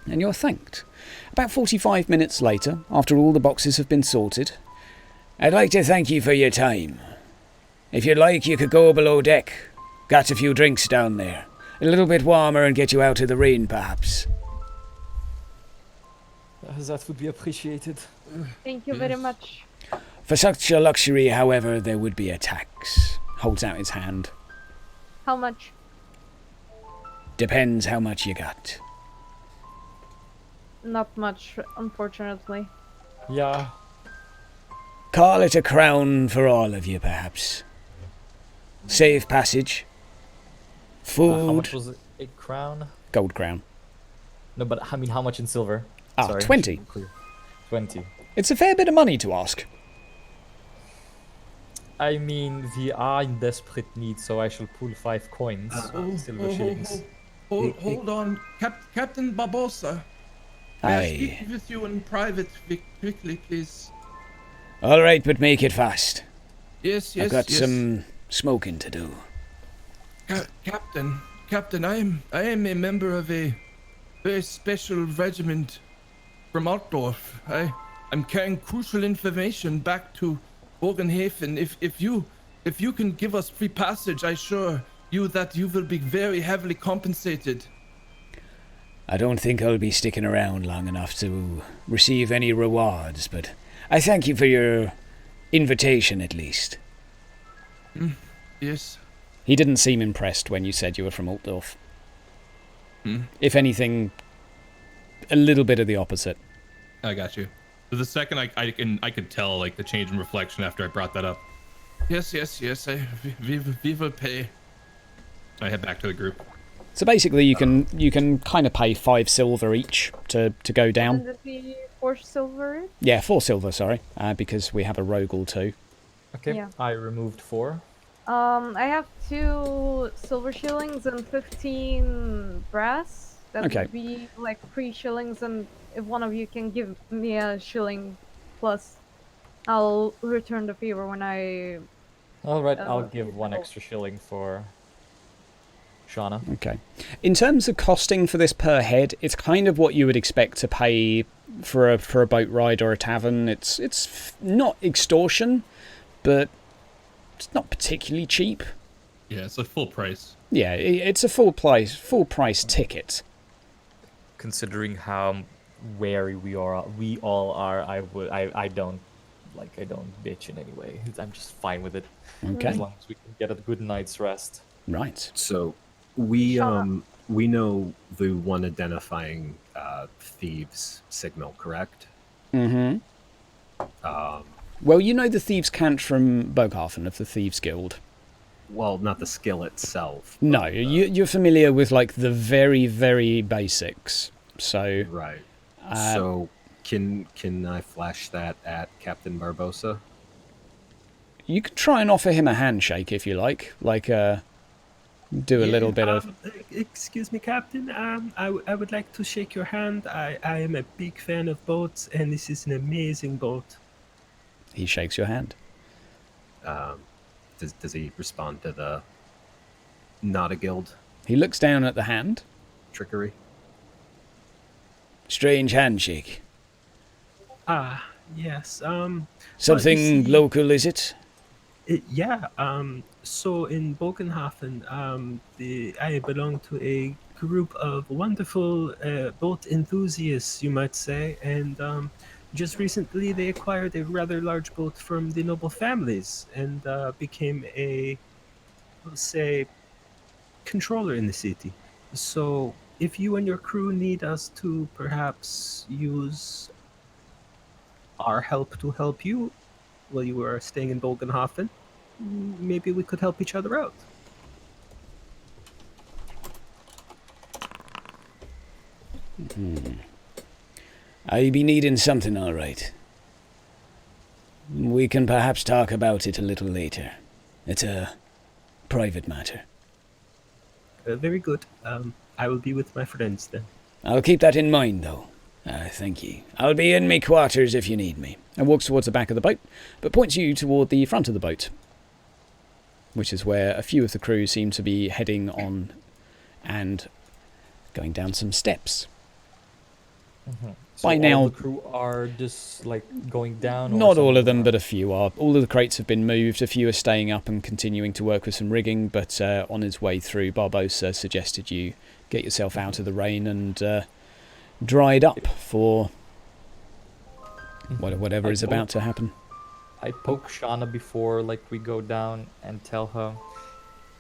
and you're thanked. About 45 minutes later, after all the boxes have been sorted, I'd like to thank you for your time. If you'd like, you could go below deck. Got a few drinks down there. A little bit warmer and get you out of the rain, perhaps.
That would be appreciated.
Thank you very much.
For such a luxury, however, there would be a tax. Holds out his hand.
How much?
Depends how much you got.
Not much, unfortunately.
Yeah.
Call it a crown for all of you, perhaps. Safe passage.
How much
Food.
was it? A crown?
Gold crown.
No, but I mean, how much in silver?
Ah,
Sorry,
20.
clear. 20.
It's a fair bit of money to ask.
I mean, we are in desperate need, so I shall pull 5 coins. Silver shillings.
Hold on, Captain Barbosa. May I
Aye.
speak with you in private quickly, please?
All right, but make it fast.
Yes,
I've got some smoking to do.
Captain, I am a member of a very special regiment from Altdorf. I'm carrying crucial information back to Boghaffen. If you can give us free passage, I assure you that you will be very heavily compensated.
I don't think I'll be sticking around long enough to receive any rewards, but I thank you for your invitation at least.
Yes.
He didn't seem impressed when you said you were from Altdorf. If anything, a little bit of the opposite.
I got you. So the second I could tell like the change in reflection after I brought that up. Yes. We will pay. I head back to the group.
So basically, you can kind of pay 5 silver each to go down.
And it be 4 silver?
Yeah, 4 silver. Sorry, because we have a Rogel too.
Okay,
Yeah.
I removed 4.
I have 2 silver shillings and 15 brass. That
Okay.
would be like 3 shillings, and if one of you can give me a shilling plus, I'll return the favor when I...
Alright, I'll
Oh,
give 1
oh.
extra shilling for Shauna.
Okay. In terms of costing for this per head, it's kind of what you would expect to pay for a boat ride or a tavern. It's not extortion, but it's not particularly cheap.
Yeah, it's like full price.
Yeah, it's a full price ticket.
Considering how wary we all are, I don't bitch in any way. I'm just fine with it.
Okay.
As long as we can get a good night's rest.
Right.
So we
Shauna.
we know the one identifying thieves signal, correct?
Mm-hmm.
Um,
Well, you know the Thieves' Cant from Boghaffen of the Thieves' Guild.
well, not the skill itself.
No,
but,
you're familiar with like the very, very basics. So
right.
Uh,
So can I flash that at Captain Barbosa?
you could try and offer him a handshake if you like. Do a little bit of...
Excuse me, Captain. I would like to shake your hand. I am a big fan of boats, and this is an amazing boat.
He shakes your hand.
Does he respond to the not a guild
He looks down at the hand.
trickery?
Strange handshake.
Ah, yes.
Something
see-
local, is it?
Yeah. So in Bogenhafen, I belong to a group of wonderful boat enthusiasts, you might say, and just recently they acquired a rather large boat from the noble families and became a, let's say, controller in the city. So if you and your crew need us to perhaps use our help to help you while you are staying in Bogenhafen, maybe we could help each other out.
I be needing something, all right. We can perhaps talk about it a little later. It's a private matter.
Very good. I will be with my friends then.
I'll keep that in mind, though. Thank you. I'll be in me quarters if you need me. And walks towards the back of the boat, but points you toward the front of the boat, which is where a few of the crew seem to be heading on and going down some steps.
So
By
all
now-
the crew are just like going down. Or
Not all
some
of them,
are-
but a few are. All of the crates have been moved. A few are staying up and continuing to work with some rigging, but on his way through, Barbosa suggested you get yourself out of the rain and dried up for whatever is about to happen.
I poke Shauna before like we go down and tell her,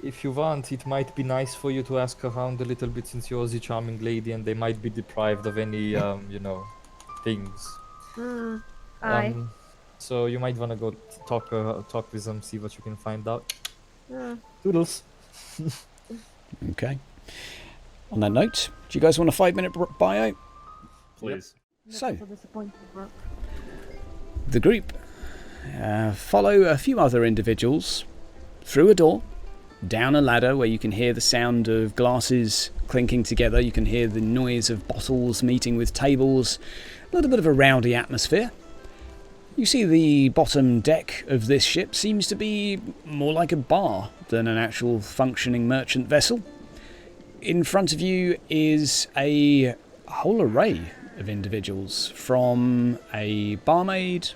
if you want, it might be nice for you to ask around a little bit since you're the charming lady and they might be deprived of any, things.
Aye.
So you might want to go talk with them, see what you can find out.
Mm.
Doodles.
Okay. On that note, do you guys want a 5-minute bio?
Please.
So-
That's disappointing, bro.
The group follow a few other individuals through a door, down a ladder where you can hear the sound of glasses clinking together. You can hear the noise of bottles meeting with tables. A little bit of a rowdy atmosphere. You see the bottom deck of this ship seems to be more like a bar than an actual functioning merchant vessel. In front of you is a whole array of individuals, from a barmaid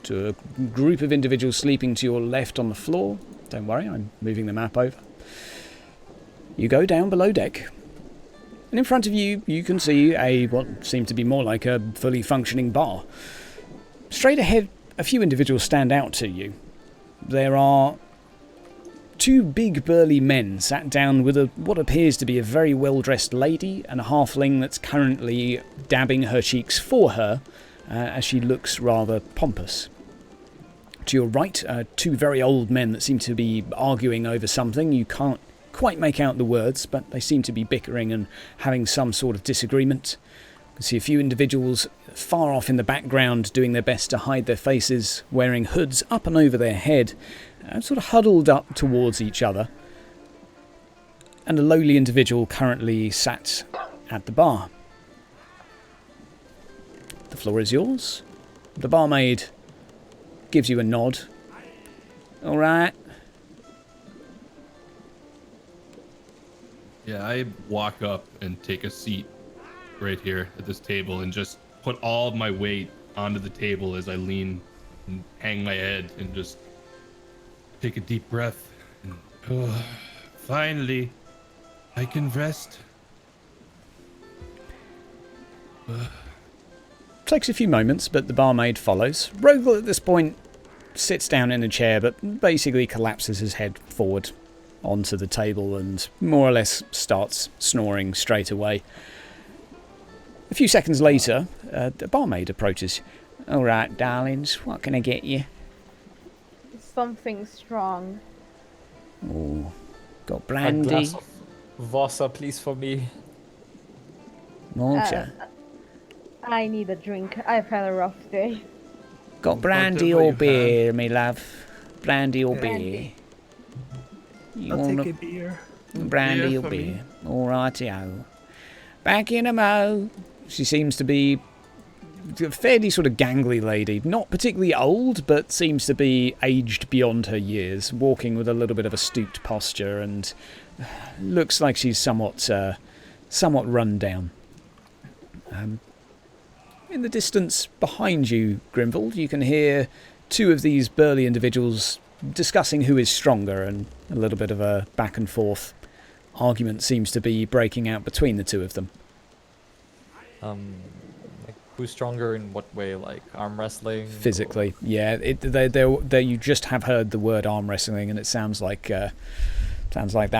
to a group of individuals sleeping to your left on the floor. Don't worry, I'm moving the map over. You go down below deck, and in front of you, you can see what seems to be more like a fully functioning bar. Straight ahead, a few individuals stand out to you. There are two big burly men sat down with what appears to be a very well-dressed lady and a halfling that's currently dabbing her cheeks for her as she looks rather pompous. To your right, two very old men that seem to be arguing over something. You can't quite make out the words, but they seem to be bickering and having some sort of disagreement. You can see a few individuals far off in the background doing their best to hide their faces, wearing hoods up and over their head, sort of huddled up towards each other. And a lowly individual currently sat at the bar. The floor is yours. The barmaid gives you a nod. All right.
Yeah, I walk up and take a seat right here at this table and just put all of my weight onto the table as I lean and hang my head and just take a deep breath. And, finally, I can rest.
Takes a few moments, but the barmaid follows. Rogel at this point sits down in a chair, but basically collapses his head forward onto the table and more or less starts snoring straight away. A few seconds later, the barmaid approaches. All right, darlings, what can I get you?
Something strong.
Oh, got
A
brandy,
glass of Vossa, please, for me.
malta.
I need a drink. I've had a rough day.
Got brandy
Whatever
or
you
beer, me love? Brandy or beer?
Brandy.
You
I'll
want
take a beer.
brandy
Beer
or
for me.
beer? All righty-o. Back in a mo. She seems to be a fairly sort of gangly lady. Not particularly old, but seems to be aged beyond her years. Walking with a little bit of a stooped posture and looks like she's somewhat run down. In the distance behind you, Grimvald, you can hear two of these burly individuals discussing who is stronger, and a little bit of a back and forth argument seems to be breaking out between the two of them.
Like, who's stronger in what way? Like arm wrestling?
Physically, yeah. You just have heard the word arm wrestling, and it sounds like that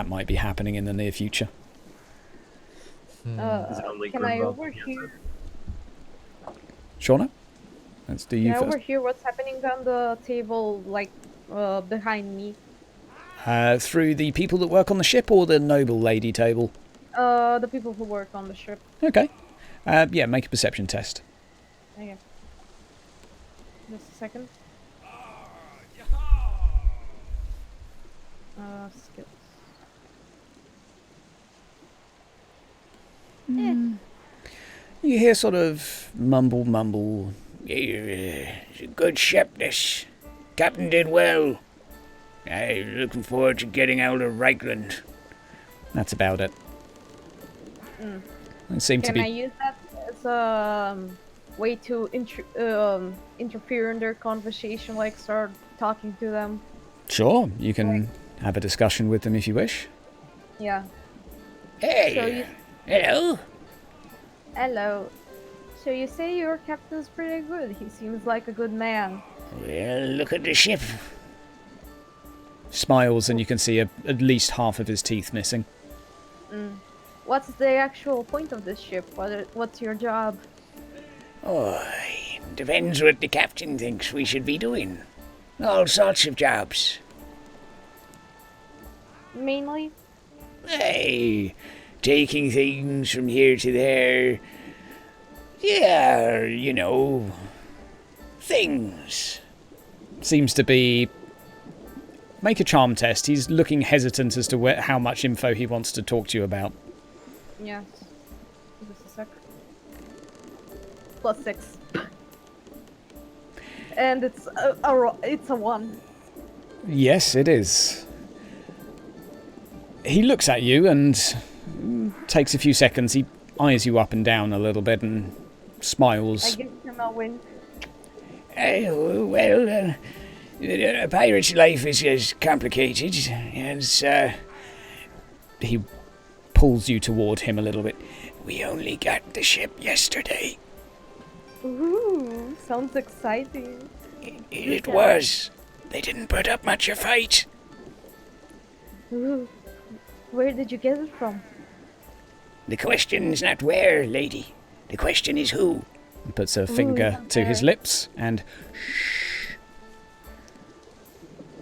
might be happening in the near future.
Can I overhear?
Shauna, let's do you
Can I
first.
overhear what's happening on the table, like behind me?
Through the people that work on the ship or the noble lady table?
The people who work on the ship.
Okay. Yeah, make a perception test.
Okay. Just a second. Skills.
You hear sort of mumble. It's a good ship, this. Captain did well. I'm looking forward to getting out of Reichland. That's about it. It seemed to
Can I
be...
use that as a way to interfere in their conversation, like start talking to them?
Sure, you can have a discussion with them if you wish.
Yeah.
Hey! Hello?
Hello. So you say your captain's pretty good. He seems like a good man.
Well, look at the ship. Smiles, and you can see at least half of his teeth missing.
What's the actual point of this ship? What's your job?
Oh, depends what the captain thinks we should be doing. All sorts of jobs.
Mainly?
Hey, taking things from here to there. Yeah, you know, things.
Seems to be... Make a charm test. He's looking hesitant as to how much info he wants to talk to you about.
Yes. Just a sec. +6. And it's a 1.
Yes, it is. He looks at you and takes a few seconds. He eyes you up and down a little bit and smiles.
I give him a win.
Well, a pirate's life is complicated, and
He pulls you toward him a little bit.
we only got the ship yesterday.
Ooh, sounds exciting.
It was. They didn't put up much of a fight.
Ooh, where did you get it from?
The question's not where, lady. The question is who.
He puts a finger to his lips and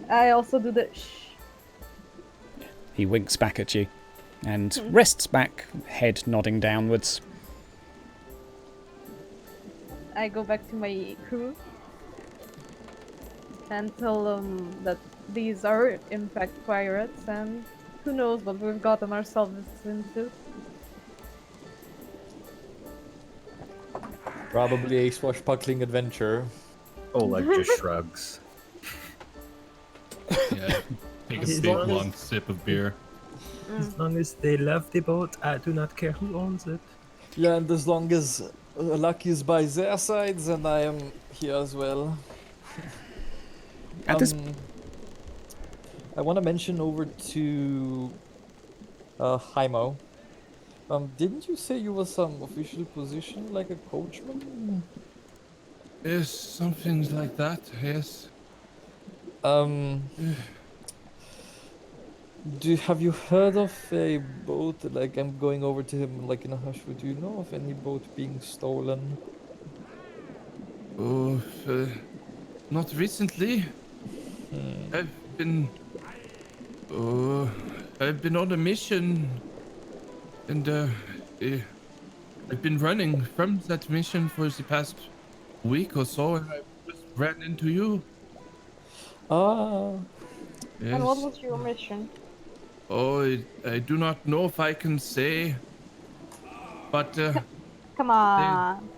I also do the shh.
He winks back at you and rests back, head nodding downwards.
I go back to my crew and tell them that these are in fact pirates and who knows what we've gotten ourselves into.
Probably a swashbuckling adventure.
Oleg just shrugs.
Yeah. Take a
As
big
long as-
long sip of beer.
As long as they love the boat, I do not care who owns it.
Yeah, and as long as luck is by their side, then I am here as well.
At this
I want to mention over to Jaimo. Didn't you say you were some official position, like a coachman?
Yes, some things like that, yes.
Have you heard of a boat? Like, I'm going over to him, like in a hush. Do you know of any boat being stolen?
Oh, not recently. I've been... Oh, I've been on a mission. And, I've been running from that mission for the past week or so, and I just ran into you.
Ah,
Yes.
And what was your mission?
Oh, I do not know if I can say, but
Come on.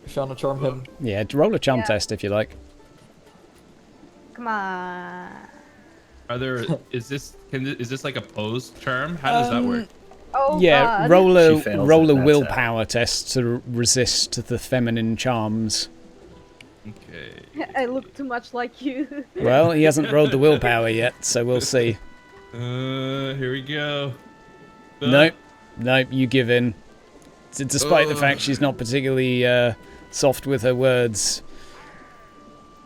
Shana charm him.
yeah, roll a charm
Yeah.
test if you like.
Come on.
are there? Is this like a pose charm? How does that work?
Oh
Yeah,
God.
roll
She fails
a
it, that's
willpower test to resist the feminine charms.
Okay.
I look too much like you.
Well, he hasn't rolled the willpower yet, so we'll see.
Here we go.
Nope, you give in. Despite the fact she's not particularly soft with her words.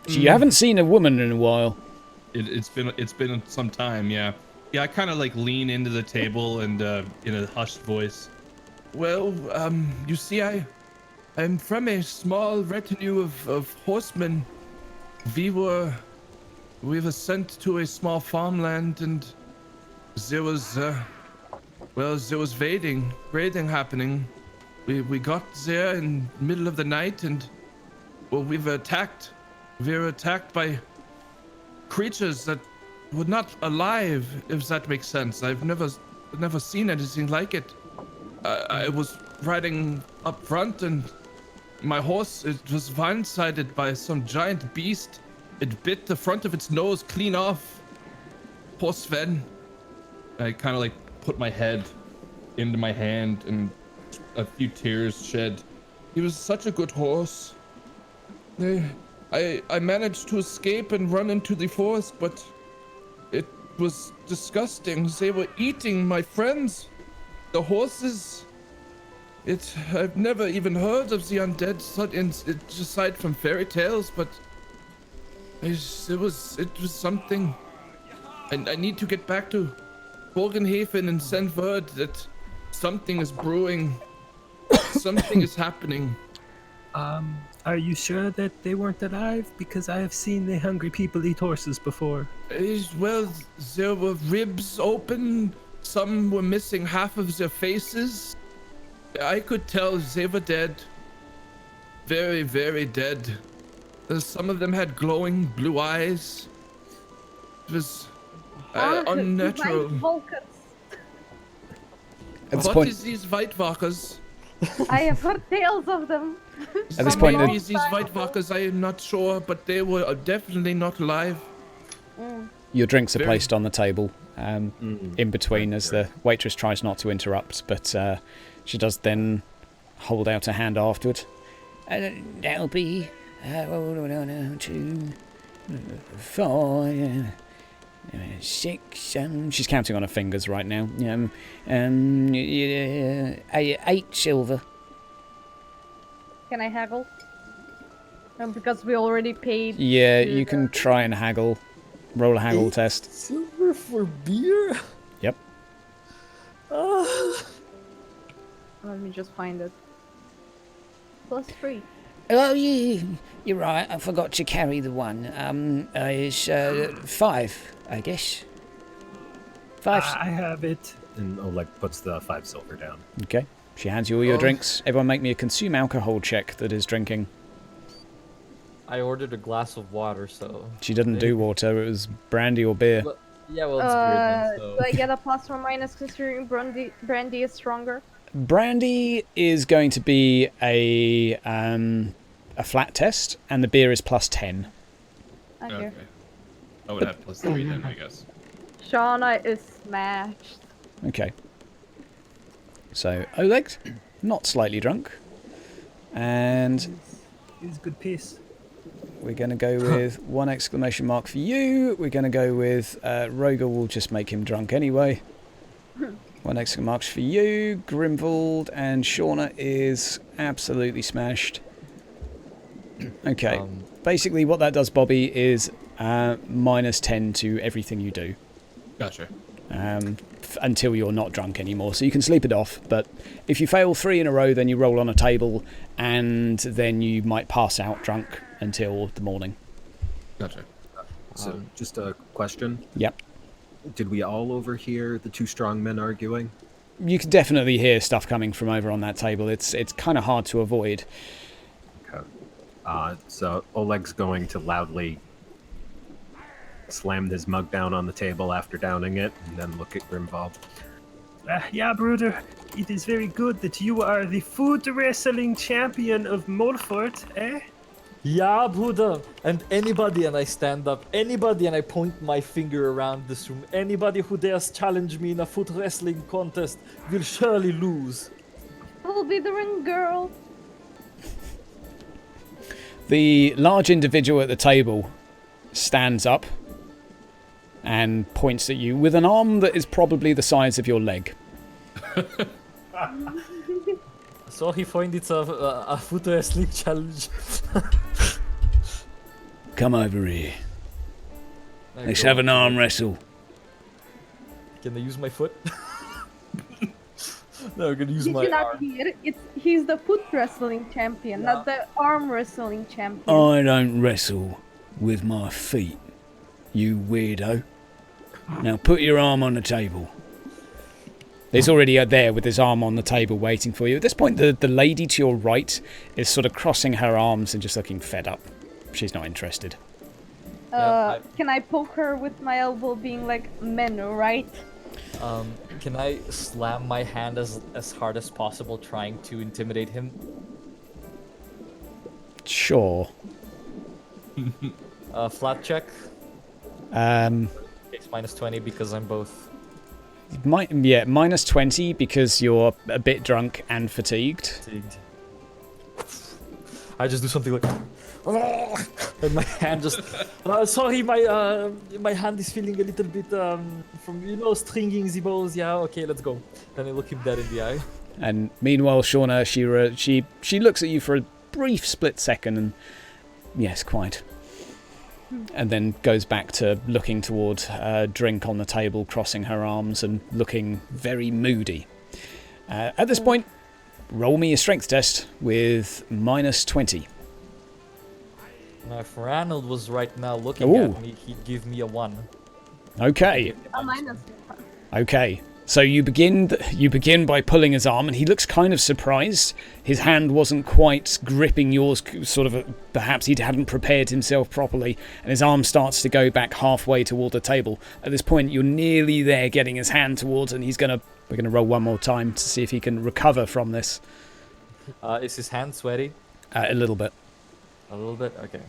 You haven't seen a woman in a while.
It's been some time, yeah. Yeah, I kind of like lean into the table and in a hushed voice. Well, you see, I'm from a small retinue of horsemen. We were sent to a small farmland, and there was raiding happening. We got there in the middle of the night, and well, we were attacked. We were attacked by creatures that were not alive, if that makes sense. I've never seen anything like it. I was riding up front, and my horse, it was blindsided by some giant beast. It bit the front of its nose clean off. Poor Sven. I kind of like put my head into my hand, and a few tears shed. He was such a good horse. I managed to escape and run into the forest, but it was disgusting. They were eating my friends, the horses. I've never even heard of the undead aside from fairy tales, but it was something. And I need to get back to Boghaffen and send word that something is brewing. Something is happening.
Are you sure that they weren't alive? Because I have seen the hungry people eat horses before.
Well, there were ribs open. Some were missing half of their faces. I could tell they were dead. Very, very dead. Some of them had glowing blue eyes. It was unnatural.
Vulcans.
At this
What
point,
is these white walkers?
I have heard tales of them.
At this point,
Maybe these white walkers, I am not sure, but they were definitely not alive.
your drinks are
Very-
placed on the table in between as the waitress tries not to interrupt, but she does then hold out a hand afterward.
That'll be 2, 4, 6.
She's counting on her fingers right now.
8 silver.
Can I haggle? Because we already paid.
Yeah,
to
you can
the-
try and haggle. Roll a haggle test.
Silver for beer?
Yep.
Let me just find it. +3.
Oh, you're right. I forgot to carry the one. It's 5, I guess. 5.
I have it. And Oleg puts the 5 silver down.
Okay. She hands you all your drinks. Everyone make me a consume alcohol check that is drinking.
I ordered a glass of water, so...
She didn't do water, it was brandy or beer.
Well, yeah, well, it's beer then, so...
Do I get a plus or minus considering brandy is stronger?
Brandy is going to be a flat test, and the beer is plus 10.
Okay.
I would have plus 3 then, I guess.
Shauna is smashed.
Okay. So, Oleg, not slightly drunk. And
He's good pace.
we're going to go with 1 exclamation mark for you. We're going to go with Roger will just make him drunk anyway. 1 exclamation marks for you. Grimvald and Shauna is absolutely smashed. Okay. Basically what that does, Bobby, is minus 10 to everything you do.
Gotcha.
Until you're not drunk anymore. So you can sleep it off, but if you fail 3 in a row, then you roll on a table, and then you might pass out drunk until the morning.
Gotcha.
So, just a question.
Yep.
Did we all overhear the 2 strong men arguing?
You can definitely hear stuff coming from over on that table. It's kind of hard to avoid.
Okay. So Oleg's going to loudly slam his mug down on the table after downing it, and then look at Grimvald.
Yeah, brother, it is very good that you are the foot wrestling champion of Molfort, eh?
Yeah, Buddha. And anybody, and I stand up, anybody, and I point my finger around this room, anybody who dares challenge me in a foot wrestling contest will surely lose.
I'll be the ring girl.
The large individual at the table stands up and points at you with an arm that is probably the size of your leg.
So he finds it's a foot wrestling challenge.
Come over here.
I
Let's
go,
have an arm wrestle.
Can I use my foot? No, I'm gonna use
Did
my
you not
arm.
hear? He's the foot wrestling champion, not the arm wrestling champion.
I don't wrestle with my feet, you weirdo. Now put your arm on the table.
He's already there with his arm on the table waiting for you. At this point, the lady to your right is sort of crossing her arms and just looking fed up. She's not interested.
Can I poke her with my elbow, being like, men, right?
Can I slam my hand as hard as possible, trying to intimidate him?
Sure.
Flat check. It's minus 20 because I'm both.
Yeah, minus 20 because you're a bit drunk and fatigued.
I just do something like, and my hand just. Sorry, my hand is feeling a little bit from stringing the bows. Yeah, okay, let's go. Then I look him dead in the eye.
And meanwhile, Shauna, she looks at you for a brief split second, and yes, quite. And then goes back to looking toward a drink on the table, crossing her arms and looking very moody. At this point, roll me a strength test with minus 20.
Now, if Ranald was right now looking at me, he'd give me a 1.
Okay.
A minus.
Okay. So you begin by pulling his arm, and he looks kind of surprised. His hand wasn't quite gripping yours, sort of perhaps he hadn't prepared himself properly, and his arm starts to go back halfway toward the table. At this point, you're nearly there getting his hand towards, and we're gonna roll one more time to see if he can recover from this.
Is his hand sweaty?
A little bit.
A little bit? Okay.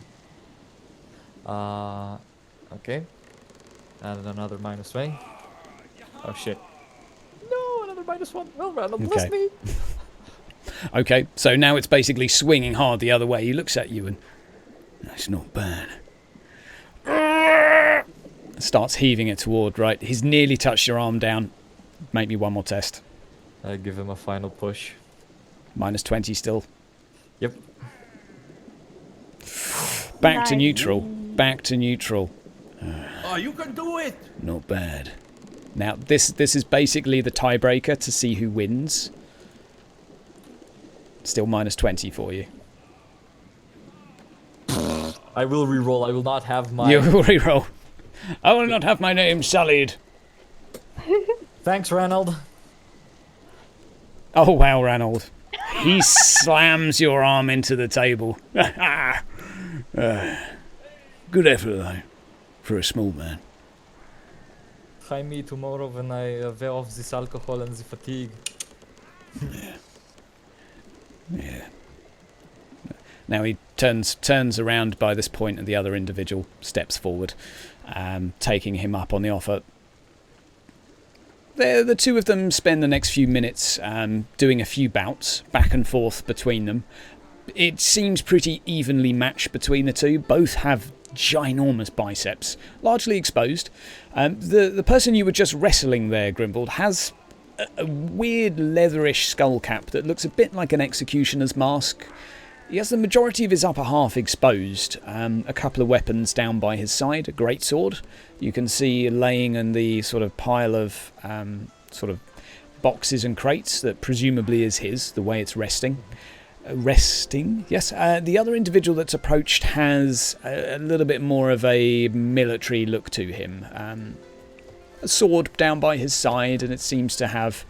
Okay. And another minus 20. Oh shit. No, another minus 1. Well, Randall, bless me.
Okay, so now it's basically swinging hard the other way. He looks at you and... That's not bad. Starts heaving it toward, right? He's nearly touched your arm down. Make me one more test.
I give him a final push.
Minus 20 still.
Yep.
Back to neutral. Back to neutral.
Oh, you can do it!
Not bad. Now, this is basically the tiebreaker to see who wins. Still minus 20 for you.
I will re-roll. I will not have my...
You will reroll. I will not have my name sullied.
Thanks, Ranald.
Oh, wow, Ranald. He slams your arm into the table. Good effort, though, for a small man.
Try me tomorrow when I wear off this alcohol and the fatigue.
Yeah. Now he turns around by this point, and the other individual steps forward, taking him up on the offer. The two of them spend the next few minutes doing a few bouts back and forth between them. It seems pretty evenly matched between the two. Both have ginormous biceps, largely exposed. The person you were just wrestling there, Grimbold, has a weird leatherish skull cap that looks a bit like an executioner's mask. He has the majority of his upper half exposed. A couple of weapons down by his side, a greatsword. You can see laying in the sort of pile of sort of boxes and crates that presumably is his, the way it's resting. Resting, yes. The other individual that's approached has a little bit more of a military look to him. A sword down by his side, and it seems to have...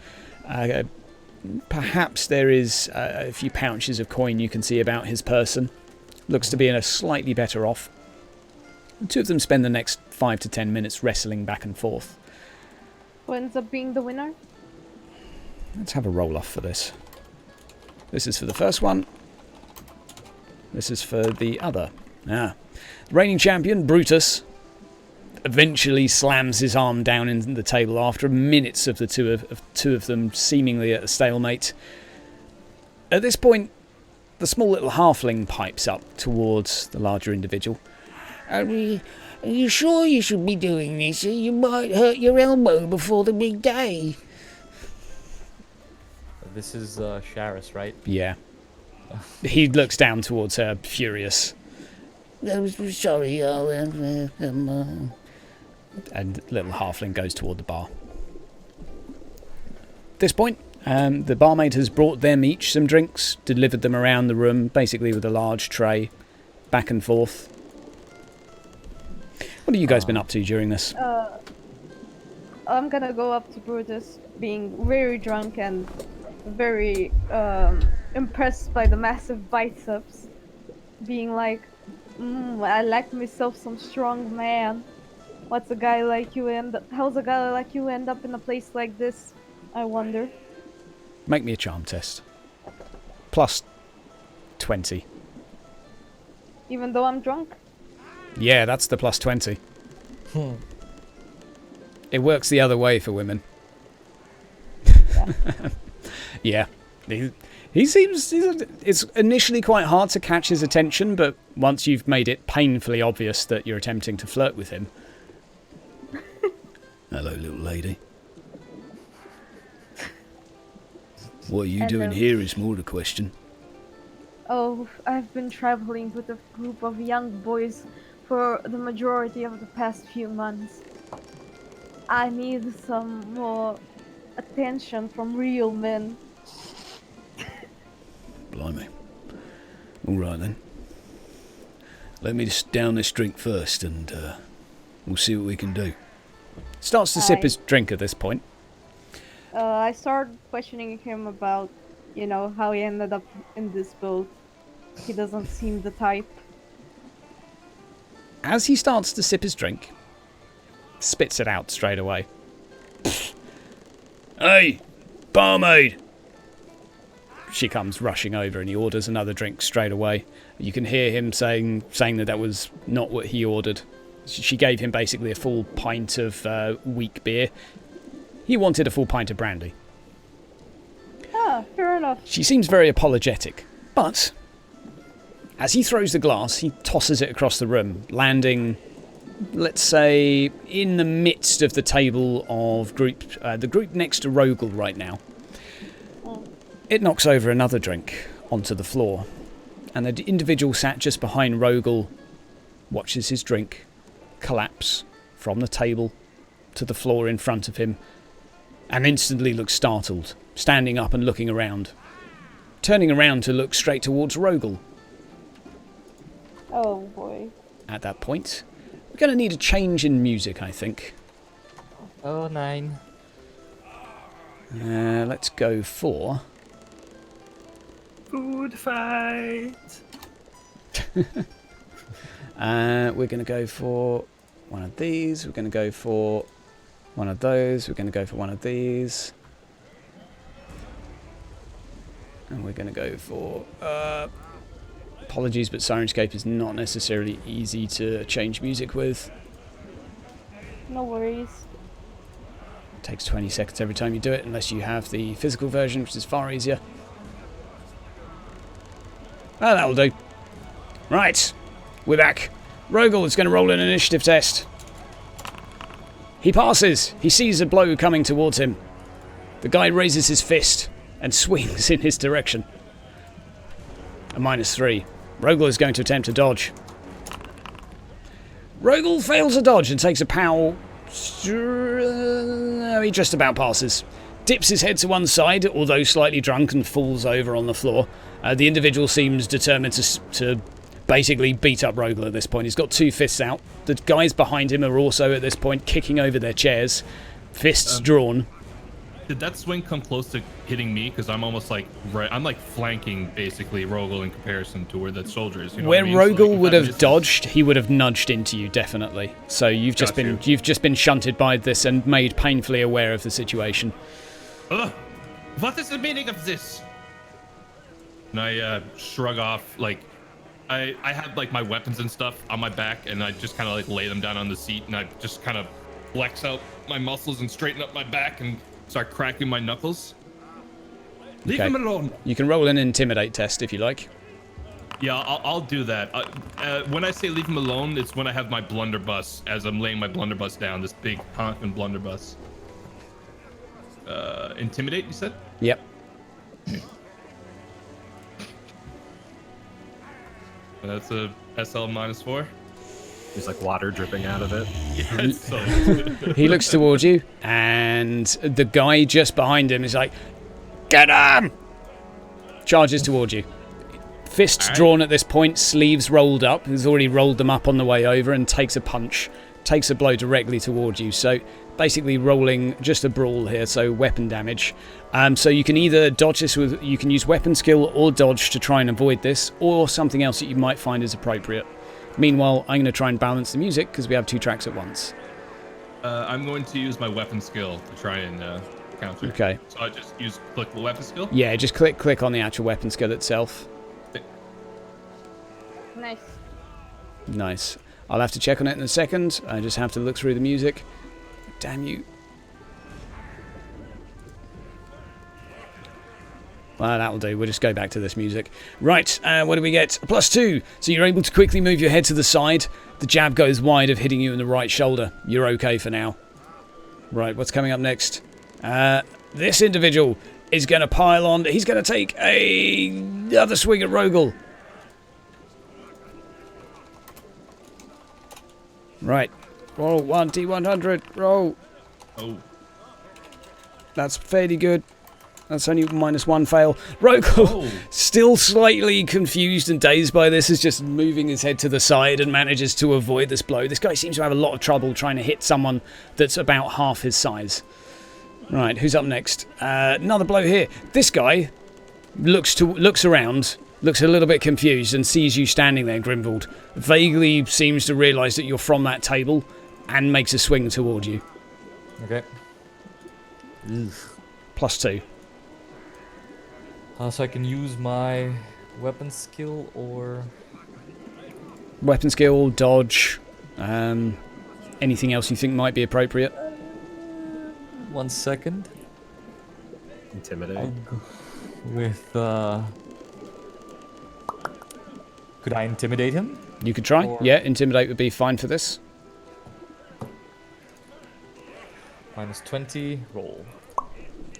perhaps there is a few pouches of coin you can see about his person. Looks to be in a slightly better off. The two of them spend the next 5 to 10 minutes wrestling back and forth.
Who ends up being the winner?
Let's have a roll-off for this. This is for the first one. This is for the other. The reigning champion, Brutus, eventually slams his arm down in the table after minutes of the two of them seemingly at a stalemate. At this point, the small little halfling pipes up towards the larger individual.
Are you sure you should be doing this? You might hurt your elbow before the big day.
This is Sharis, right?
Yeah. He looks down towards her, furious.
I'm sorry,
And little halfling goes toward the bar. At this point, the barmaid has brought them each some drinks, delivered them around the room, basically with a large tray, back and forth. What have you guys been up to during this?
I'm gonna go up to Brutus, being very drunk and very impressed by the massive biceps, being like, I like myself some strong man. How's a guy like you end up in a place like this, I wonder?
Make me a charm test. Plus 20.
Even though I'm drunk?
Yeah, that's the plus 20. It works the other way for women. Yeah. He seems... It's initially quite hard to catch his attention, but once you've made it painfully obvious that you're attempting to flirt with him... Hello, little lady. What are you doing here is more the question.
Oh, I've been traveling with a group of young boys for the majority of the past few months. I need some more attention from real men.
Blimey. All right then. Let me just down this drink first, and we'll see what we can do. Starts to sip his drink at this point.
I started questioning him about, how he ended up in this boat. He doesn't seem the type.
As he starts to sip his drink, spits it out straight away. Hey, barmaid! She comes rushing over and he orders another drink straight away. You can hear him saying that was not what he ordered. She gave him basically a full pint of weak beer. He wanted a full pint of brandy.
Ah, fair enough.
She seems very apologetic, but as he throws the glass, he tosses it across the room, landing, let's say, in the midst of the table of the group next to Rogel right now. It knocks over another drink onto the floor, and the individual sat just behind Rogel watches his drink collapse from the table to the floor in front of him, and instantly looks startled, standing up and looking around, turning around to look straight towards Rogel.
Oh boy.
At that point, we're going to need a change in music, I think.
Oh, 9.
Let's go for...
Food fight.
we're going to go for one of these. We're going to go for one of those. We're going to go for one of these. And we're going to go for... apologies, but Sirenscape is not necessarily easy to change music with.
No worries.
It takes 20 seconds every time you do it, unless you have the physical version, which is far easier. Ah, that'll do. Right, we're back. Rogel is going to roll an initiative test. He passes. He sees a blow coming towards him. The guy raises his fist and swings in his direction. A -3. Rogel is going to attempt to dodge. Rogel fails a dodge and takes a pow. He just about passes. Dips his head to one side, although slightly drunk, and falls over on the floor. The individual seems determined to basically beat up Rogel at this point. He's got 2 fists out. The guys behind him are also at this point kicking over their chairs. Fists drawn.
Did that swing come close to hitting me? Because I'm almost like I'm like flanking basically Rogel in comparison to where that soldier is. You know
Where
what I mean?
Rogel
So, like,
would
if that
have
misses-
dodged, he would have nudged into you definitely. So you've just been shunted by this and made painfully aware of the situation.
Ugh, what is the meaning of this? And I shrug off, like I have like my weapons and stuff on my back, and I just kind of like lay them down on the seat, and I just kind of flex out my muscles and straighten up my back and start cracking my knuckles. Leave
Okay.
him alone.
You can roll an intimidate test if you like.
Yeah, I'll do that. When I say leave him alone, it's when I have my blunderbuss, as I'm laying my blunderbuss down, this big honking blunderbuss. Intimidate, you said?
Yep.
That's a SL -4.
There's like water dripping out of it.
Yeah, it's so
He looks towards you, and the guy just behind him is like, "Get him!" Charges towards you. Fists drawn at this point, sleeves rolled up. He's already rolled them up on the way over and takes a punch. Takes a blow directly towards you. So basically rolling just a brawl here, so weapon damage. So you can either dodge this with, you can use weapon skill or dodge to try and avoid this, or something else that you might find is appropriate. Meanwhile, I'm going to try and balance the music because we have 2 tracks at once.
I'm going to use my weapon skill to try and counter.
Okay.
So I just click the weapon skill?
Yeah, just click on the actual weapon skill itself.
Nice.
Nice. I'll have to check on it in a second. I just have to look through the music. Damn you. Well, that'll do. We'll just go back to this music. Right, what do we get? A +2. So you're able to quickly move your head to the side. The jab goes wide of hitting you in the right shoulder. You're okay for now. Right, what's coming up next? This individual is going to pile on. He's going to take another swing at Rogel. Right. Roll 1d100. Roll.
Oh.
That's fairly good. That's only -1 fail. Rogel, still slightly confused and dazed by this, is just moving his head to the side and manages to avoid this blow. This guy seems to have a lot of trouble trying to hit someone that's about half his size. Right, who's up next? Another blow here. This guy looks around, looks a little bit confused and sees you standing there, Grimvald. Vaguely seems to realise that you're from that table and makes a swing toward you.
Okay.
+2.
So I can use my weapon skill or...
Weapon skill, dodge, anything else you think might be appropriate?
1 second.
Intimidate.
I'll go with... Could I intimidate him?
You could try.
Or-
Yeah, intimidate would be fine for this.
-20, roll.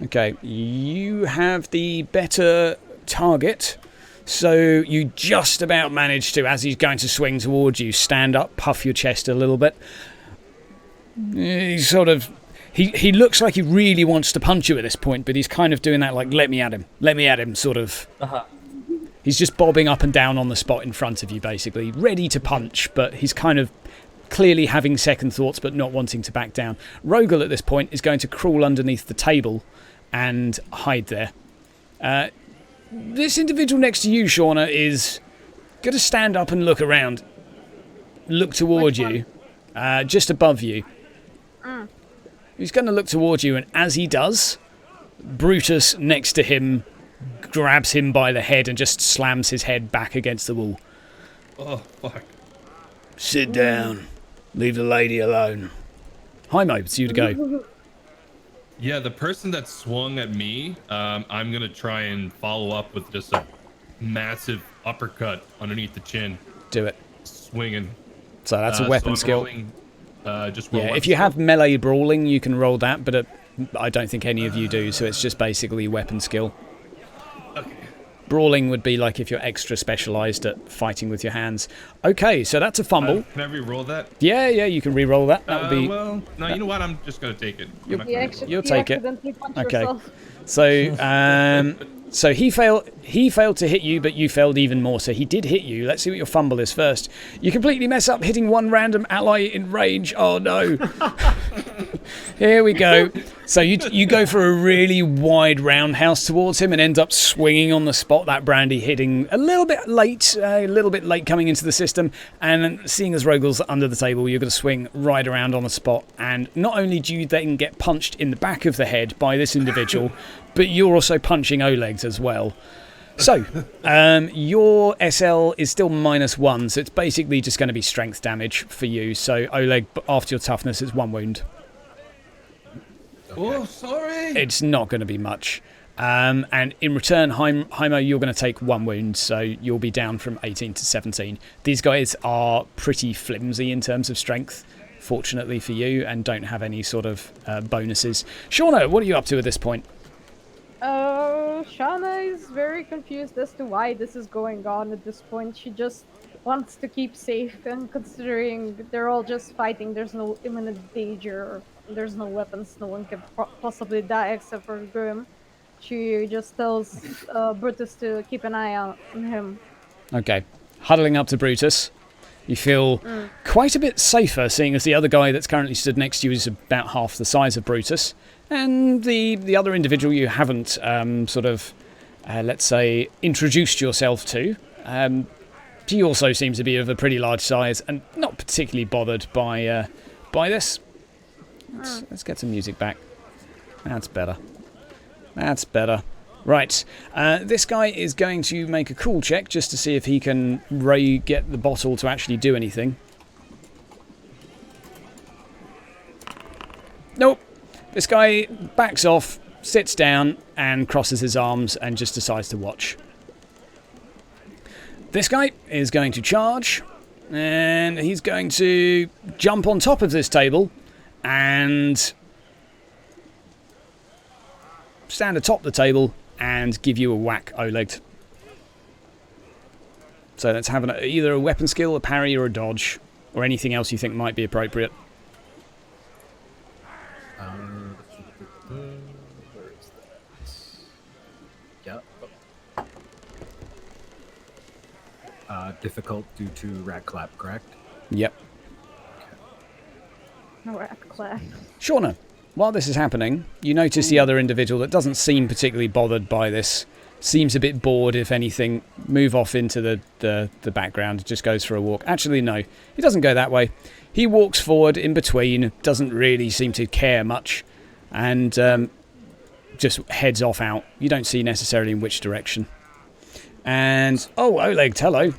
Okay, you have the better target, so you just about manage to, as he's going to swing towards you, stand up, puff your chest a little bit. He's sort of... He looks like he really wants to punch you at this point, but he's kind of doing that like, let me at him, sort of. He's just bobbing up and down on the spot in front of you, basically, ready to punch, but he's kind of clearly having second thoughts but not wanting to back down. Rogel at this point is going to crawl underneath the table and hide there. This individual next to you, Shauna, is going to stand up and look around. Look toward you, just above you. He's going to look toward you, and as he does, Brutus next to him grabs him by the head and just slams his head back against the wall.
Oh, fuck.
Sit down. Leave the lady alone. Hymo, it's you to go.
Yeah, the person that swung at me, I'm going to try and follow up with just a massive uppercut underneath the chin.
Do it.
Swinging.
So that's a weapon skill.
Rolling, just roll
Yeah,
weapon
if you
skill.
have melee brawling, you can roll that, but I don't think any of you do, so it's just basically weapon skill.
Okay.
Brawling would be like if you're extra specialised at fighting with your hands. Okay, so that's a fumble.
Can I re-roll that?
Yeah, you can re-roll that. That would be...
Well, no, you know what? I'm just going to take it. I'm not
You
gonna
actually,
You'll
you
take it.
accidentally punch
Okay.
yourself.
So, so he failed to hit you, but you failed even more. So he did hit you. Let's see what your fumble is first. You completely mess up hitting one random ally in range. Oh no! Here we go. So you go for a really wide roundhouse towards him and end up swinging on the spot. That brandy hitting a little bit late coming into the system. And seeing as Rogel's under the table, you're going to swing right around on the spot. And not only do you then get punched in the back of the head by this individual, but you're also punching Oleg's as well. So, your SL is still -1, so it's basically just going to be strength damage for you. So, Oleg, after your toughness, it's 1 wound.
Oh, sorry.
It's not going to be much. And in return, Hymo, you're going to take 1 wound, so you'll be down from 18 to 17. These guys are pretty flimsy in terms of strength, fortunately for you, and don't have any sort of bonuses. Shauna, what are you up to at this point?
Shauna is very confused as to why this is going on at this point. She just wants to keep safe, and considering they're all just fighting, there's no imminent danger, there's no weapons, no one can possibly die except for Grim. She just tells Brutus to keep an eye on him.
Okay. Huddling up to Brutus, you feel quite a bit safer, seeing as the other guy that's currently stood next to you is about half the size of Brutus. And the other individual you haven't let's say, introduced yourself to, he also seems to be of a pretty large size and not particularly bothered by this. Let's get some music back. That's better. That's better. Right, this guy is going to make a cool check just to see if he can get the bottle to actually do anything. Nope. This guy backs off, sits down, and crosses his arms and just decides to watch. This guy is going to charge, and he's going to jump on top of this table and stand atop the table and give you a whack, Oleg. So let's have either a weapon skill, a parry, or a dodge, or anything else you think might be appropriate.
Where is that? Yeah. Difficult due to rat clap, correct?
Yep.
No rat clap.
Shauna, while this is happening, you notice the other individual that doesn't seem particularly bothered by this, seems a bit bored, if anything, move off into the background, just goes for a walk. Actually, no, he doesn't go that way. He walks forward in between, doesn't really seem to care much, and just heads off out. You don't see necessarily in which direction. And, oh, Oleg, hello.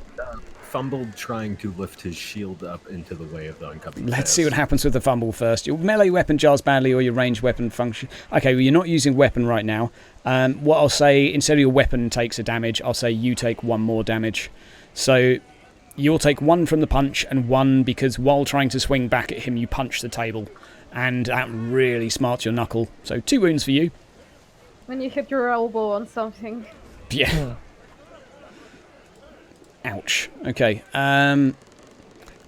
Fumbled trying to lift his shield up into the way of the oncoming.
Let's see what happens with the fumble first. Your melee weapon jars badly or your ranged weapon function. Okay, well, you're not using weapon right now. What I'll say, instead of your weapon takes a damage, I'll say you take 1 more damage. So you'll take 1 from the punch and 1 because while trying to swing back at him, you punch the table. And that really smarts your knuckle. So 2 wounds for you.
When you hit your elbow on something.
Yeah. Ouch. Okay.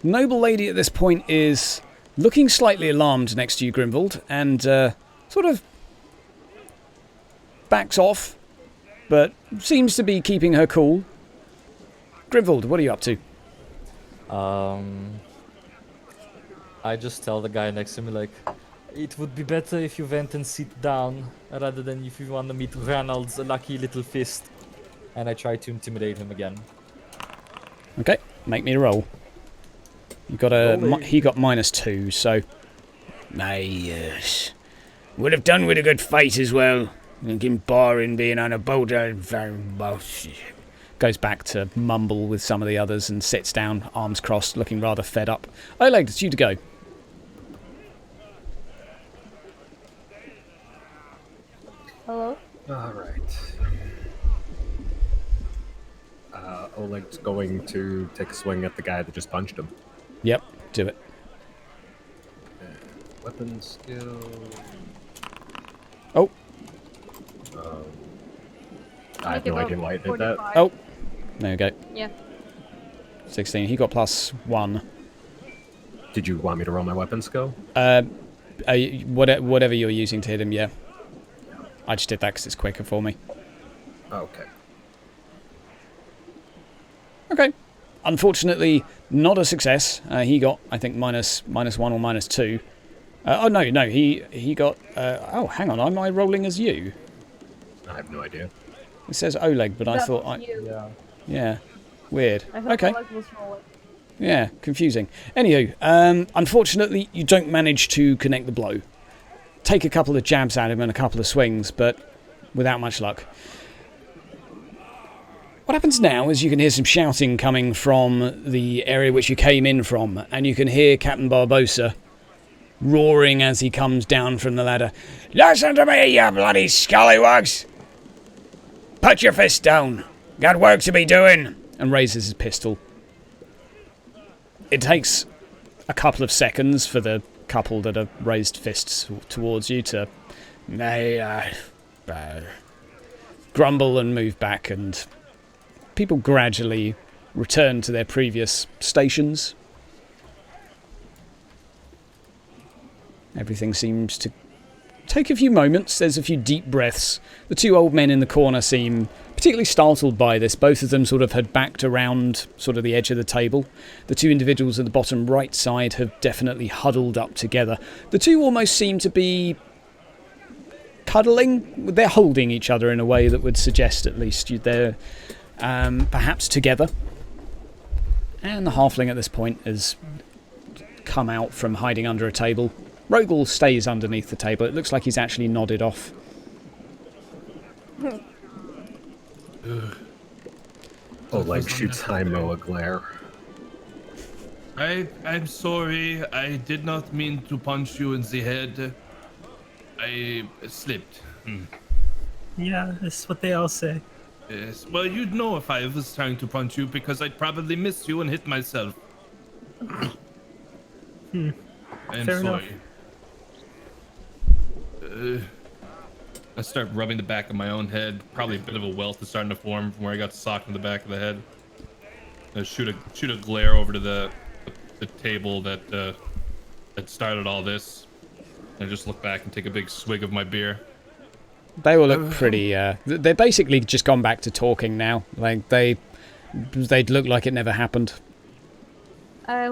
Noble lady at this point is looking slightly alarmed next to you, Grimvald, and sort of backs off, but seems to be keeping her cool. Grimvold, what are you up to?
I just tell the guy next to me like, it would be better if you went and sit down rather than if you want to meet Ranald's lucky little fist. And I try to intimidate him again.
Okay, make me a roll. You got he got -2, so.
Yes. Would have done with a good fight as well. Thinking boring being on a boat.
Goes back to mumble with some of the others and sits down, arms crossed, looking rather fed up. Oleg, it's you to go.
Hello?
All right. Oleg's going to take a swing at the guy that just punched him.
Yep, do it.
Weapon skill.
Oh.
I have no idea why I did that.
Oh. There we go.
Yeah.
16. He got +1.
Did you want me to roll my weapon skill?
Whatever you're using to hit him, yeah. I just did that because it's quicker for me.
Okay.
Okay. Unfortunately, not a success. He got, I think, -1 or -2. Oh, no, he got... oh, hang on, am I rolling as you?
I have no idea.
It says Oleg, but I thought I...
Yeah.
Yeah, weird.
I thought
Okay.
Oleg was rolling.
Yeah, confusing. Anywho, unfortunately, you don't manage to connect the blow. Take a couple of jabs at him and a couple of swings, but without much luck. What happens now is you can hear some shouting coming from the area which you came in from, and you can hear Captain Barbosa roaring as he comes down from the ladder.
Listen to me, you bloody scallywags! Put your fist down. Got work to be doing.
And raises his pistol. It takes a couple of seconds for the couple that have raised fists towards you to grumble and move back, and people gradually return to their previous stations. Everything seems to take a few moments. There's a few deep breaths. The two old men in the corner seem particularly startled by this. Both of them sort of had backed around sort of the edge of the table. The two individuals at the bottom right side have definitely huddled up together. The two almost seem to be cuddling. They're holding each other in a way that would suggest at least they're perhaps together. And the halfling at this point has come out from hiding under a table. Rogel stays underneath the table. It looks like he's actually nodded off.
Oleg shoots Hymo a glare.
I'm sorry. I did not mean to punch you in the head. I slipped.
Yeah, that's what they all say.
Yes. Well, you'd know if I was trying to punch you because I'd probably miss you and hit myself. I'm
Fair enough.
sorry. I start rubbing the back of my own head. Probably a bit of a welt is starting to form from where I got socked in the back of the head. I shoot a glare over to the table that started all this. And I just look back and take a big swig of my beer.
They all look pretty... they're basically just gone back to talking now. Like, they'd look like it never happened.
I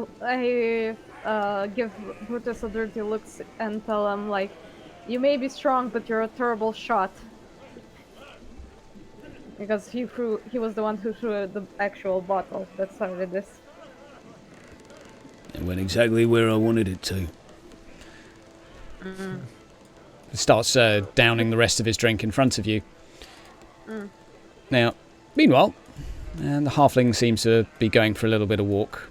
give Brutus a dirty look and tell him, like, you may be strong, but you're a terrible shot. Because he was the one who threw the actual bottle that started this.
It went exactly where I wanted it to.
Starts downing the rest of his drink in front of you. Now, meanwhile, and the halfling seems to be going for a little bit of walk.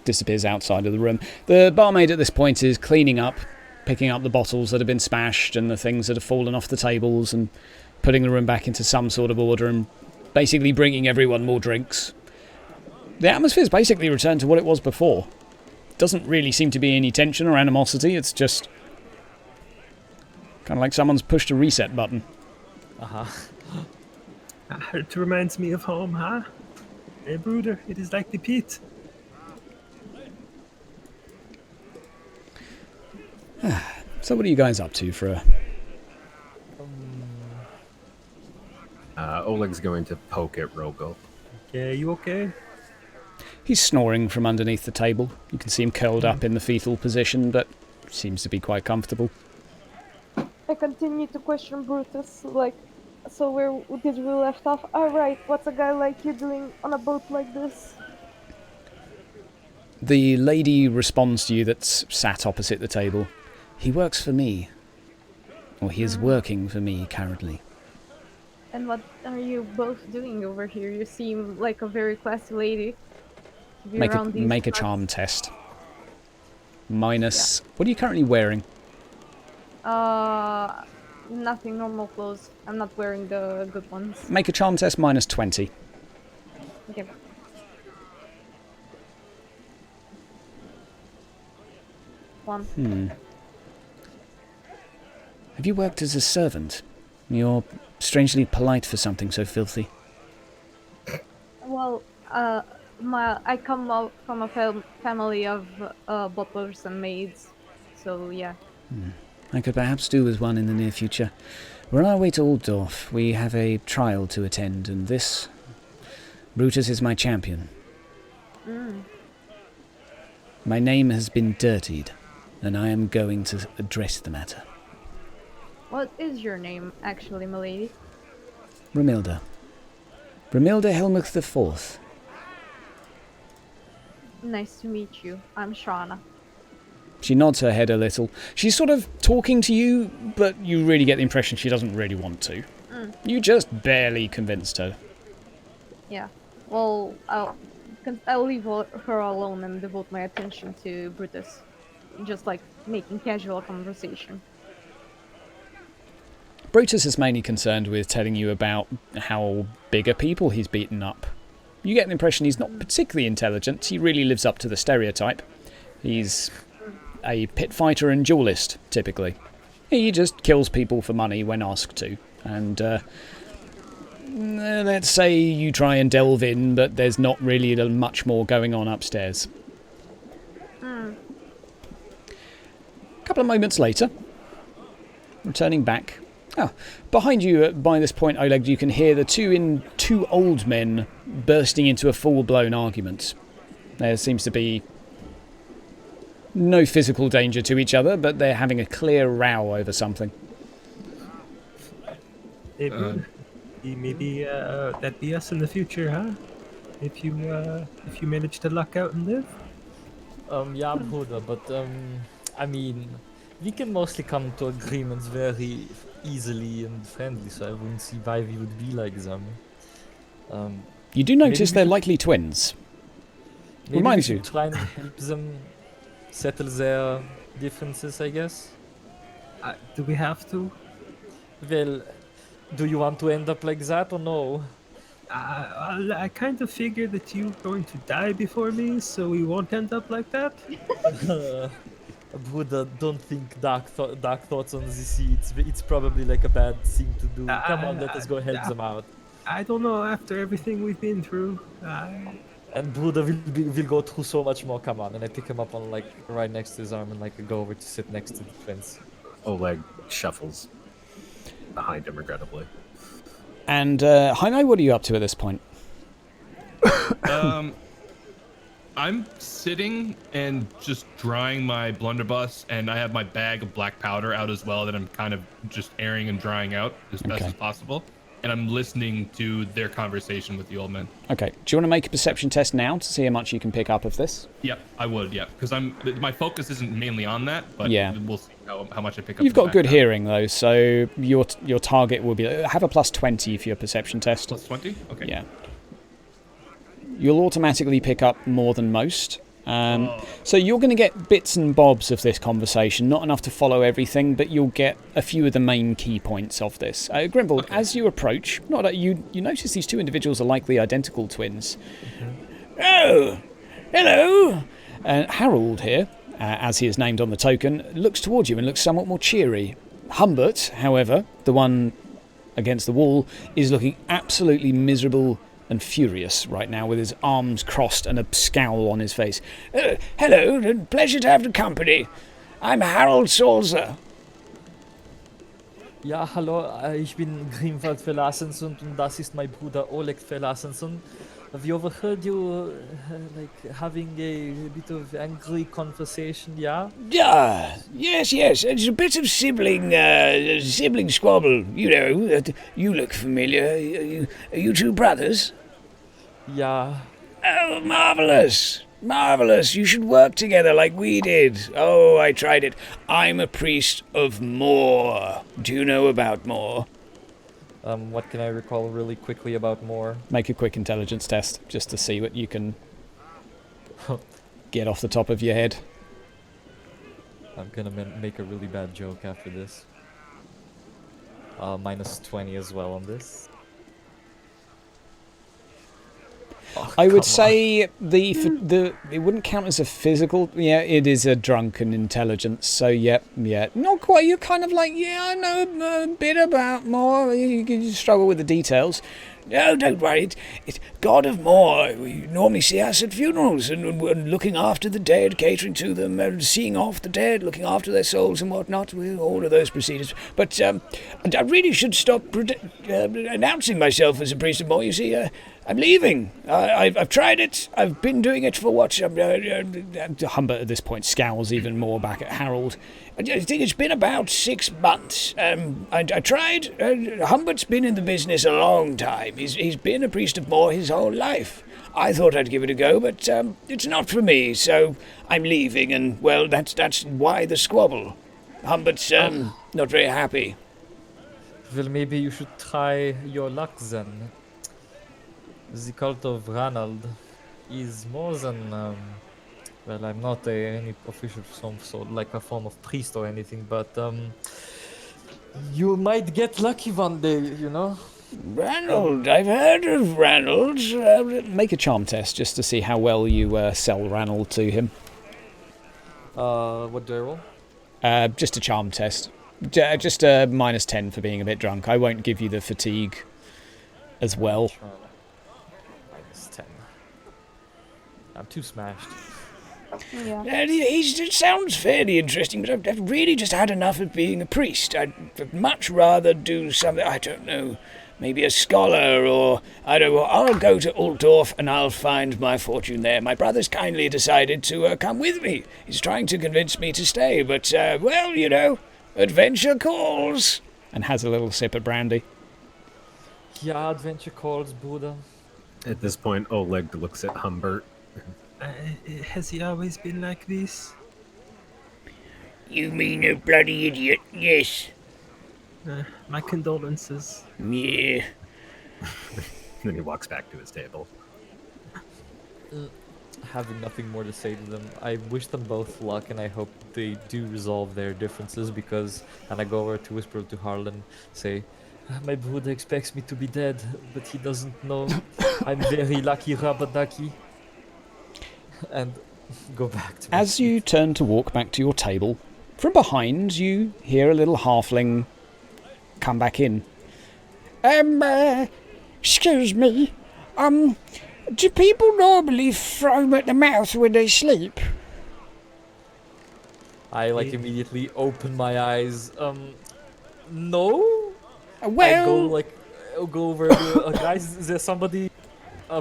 Disappears outside of the room. The barmaid at this point is cleaning up, picking up the bottles that have been smashed and the things that have fallen off the tables and putting the room back into some sort of order and basically bringing everyone more drinks. The atmosphere's basically returned to what it was before. Doesn't really seem to be any tension or animosity. It's just kind of like someone's pushed a reset button.
It reminds me of home, huh? Hey, Bruder, it is like the pit.
So what are you guys up to for a...
Oleg's going to poke at Rogel.
Yeah, you okay?
He's snoring from underneath the table. You can see him curled up in the fetal position, but seems to be quite comfortable.
I continue to question Brutus, like, so where did we left off? Alright, what's a guy like you doing on a boat like this?
The lady responds to you that's sat opposite the table. He works for me. Or he is working for me currently.
And what are you both doing over here? You seem like a very classy lady. To be around these
Make a
parts.
charm test. Minus... What are you currently wearing?
Nothing, normal clothes. I'm not wearing the good ones.
Make a charm test minus 20.
Okay. One.
Have you worked as a servant? You're strangely polite for something so filthy.
Well, I come out from a family of butlers and maids, so yeah.
I could perhaps do with one in the near future. We're on our way to Altdorf. We have a trial to attend, and this... Brutus is my champion. My name has been dirtied, and I am going to address the matter.
What is your name, actually, milady?
Romilda. Romilda Helmuth IV.
Nice to meet you. I'm Shauna.
She nods her head a little. She's sort of talking to you, but you really get the impression she doesn't really want to. You just barely convinced her.
Yeah. Well, I'll leave her alone and devote my attention to Brutus. Just like making casual conversation.
Brutus is mainly concerned with telling you about how bigger people he's beaten up. You get the impression he's not particularly intelligent. He really lives up to the stereotype. He's a pit fighter and duelist, typically. He just kills people for money when asked to. And let's say you try and delve in, but there's not really much more going on upstairs. A couple of moments later, returning back. Behind you, by this point, Oleg, you can hear the two old men bursting into a full-blown argument. There seems to be no physical danger to each other, but they're having a clear row over something.
Maybe that'd be us in the future, huh? If you manage to luck out and live.
Yeah, Bruder, but I mean, we can mostly come to agreements very easily and friendly, so I wouldn't see why we would be like them.
You do notice they're likely twins.
Maybe
Reminds
we
you.
should try and help them settle their differences, I guess.
Do we have to?
Well, do you want to end up like that or no?
I kind of figured that you're going to die before me, so we won't end up like that.
Buddha, don't think dark thoughts on this sea. It's probably like a bad thing to do. Come on, let us go help them out.
I don't know, after everything we've been through.
And Buddha will go through so much more. Come on, and I pick him up on like right next to his arm and like I go over to sit next to the fence.
Oleg shuffles behind him regrettably.
And Jaime, what are you up to at this point?
I'm sitting and just drying my blunderbuss, and I have my bag of black powder out as well that I'm kind of just airing and drying out as best as possible. And I'm listening to their conversation with the old men. Okay.
Do you want to make a perception test now to see how much you can pick up of this?
Yep, I would, yeah. Because my focus isn't mainly on that, but we'll see how much I pick up.
You've got good hearing, though, so your target will be... Have a plus 20 for your perception test.
Plus 20? Okay.
Yeah. You'll automatically pick up more than most. So you're going to get bits and bobs of this conversation, not enough to follow everything, but you'll get a few of the main key points of this. Grimble, as you approach, you notice these two individuals are likely identical twins. Oh, hello! Harold here, as he is named on the token, looks towards you and looks somewhat more cheery. Humbert, however, the one against the wall, is looking absolutely miserable and furious right now, with his arms crossed and a scowl on his face. Hello, pleasure to have the company. I'm Harold Salzer.
Ja, hallo, ich bin Grimwald Verlassensund und das ist mein Bruder Oleg Verlassensund. We overheard you like having a bit of angry conversation, yeah?
Ah, yes, yes. It's a bit of sibling squabble. You know, you look familiar. Are you two brothers?
Yeah.
Oh, marvelous. Marvelous. You should work together like we did. Oh, I tried it. I'm a priest of Moor. Do you know about Moor?
What can I recall really quickly about more?
Make a quick intelligence test just to see what you can get off the top of your head.
I'm gonna make a really bad joke after this. Minus 20 as well on this. Oh,
I
come
would
on.
say the it wouldn't count as a physical. Yeah, it is a drunken intelligence. So yeah, not quite. You're kind of like, yeah, I know a bit about more. You struggle with the details. No, don't worry. It's God of Moor. We normally see us at funerals and looking after the dead, catering to them, and seeing off the dead, looking after their souls and whatnot. All of those procedures. But I really should stop announcing myself as a priest of Moor. You see, I'm leaving. I've tried it. I've been doing it for what? Humbert at this point scowls even more back at Harold. I think it's been about 6 months. I tried. Humbert's been in the business a long time. He's been a priest of Moor his whole life. I thought I'd give it a go, but it's not for me. So I'm leaving, and well, that's why the squabble. Humbert's not very happy.
Well, maybe you should try your luck then. The cult of Ranald is more than, well, I'm not any official like a form of priest or anything, but you might get lucky one day, you know?
Ranald, I've heard of Ranald.
Make a charm test just to see how well you sell Ranald to him.
What do I roll?
Just a charm test. Just a minus 10 for being a bit drunk. I won't give you the fatigue as well.
Minus 10. I'm too smashed.
Yeah.
It sounds fairly interesting, but I've really just had enough of being a priest. I'd much rather do something, I don't know, maybe a scholar, or I don't know. I'll go to Altdorf and I'll find my fortune there. My brother's kindly decided to come with me. He's trying to convince me to stay, but, well, you know, adventure calls.
And has a little sip of brandy.
Yeah, adventure calls, Buddha.
At this point, Oleg looks at Humbert.
Has he always been like this?
You mean a bloody idiot, yes.
My condolences.
Yeah.
Then he walks back to his table.
Having nothing more to say to them, I wish them both luck and I hope they do resolve their differences because, and I go over to whisper to Harlan, say, my Buddha expects me to be dead, but he doesn't know I'm very lucky Rabadaki. And go back to
As you turn to walk back to your table, from behind you hear a little halfling come back in.
Excuse me. Do people normally foam at the mouth when they sleep?
I like immediately open my eyes. No?
Well,
I'll go over to, guys, is there somebody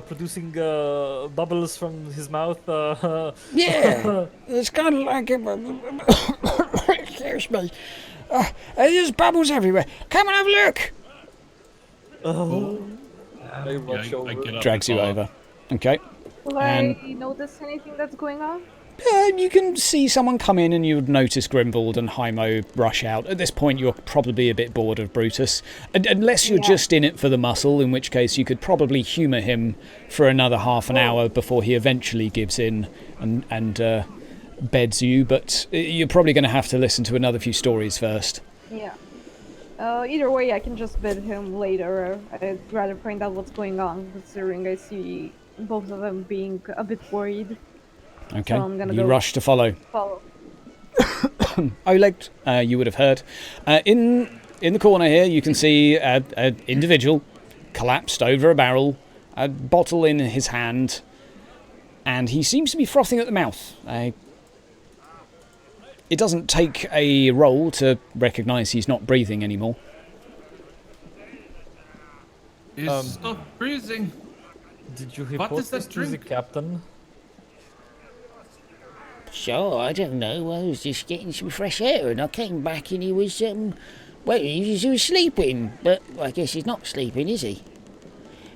producing bubbles from his mouth?
yeah. It's kind of like... excuse me. There's bubbles everywhere. Come and have a look.
I rush over.
I get up
Drags
and
you
follow.
over. Okay.
Will I notice anything that's going on?
You can see someone come in and you would notice Grimvald and Hymo rush out. At this point, you're probably a bit bored of Brutus. Unless you're just in it for the muscle, in which case you could probably humour him for another half an hour before he eventually gives in and beds you. But you're probably going to have to listen to another few stories first.
Yeah. Either way, I can just bid him later. I'd rather find out what's going on, considering I see both of them being a bit worried.
Okay,
So I'm gonna
you
go
rush to follow. Oleg, you would have heard. In the corner here, you can see an individual collapsed over a barrel, a bottle in his hand, and he seems to be frothing at the mouth. It doesn't take a roll to recognise he's not breathing anymore.
He's stopped breathing.
Did you
What
report
is that
this to the
drink?
captain?
So, I don't know. I was just getting some fresh air and I came back and he was, well, he was sleeping. But I guess he's not sleeping, is he?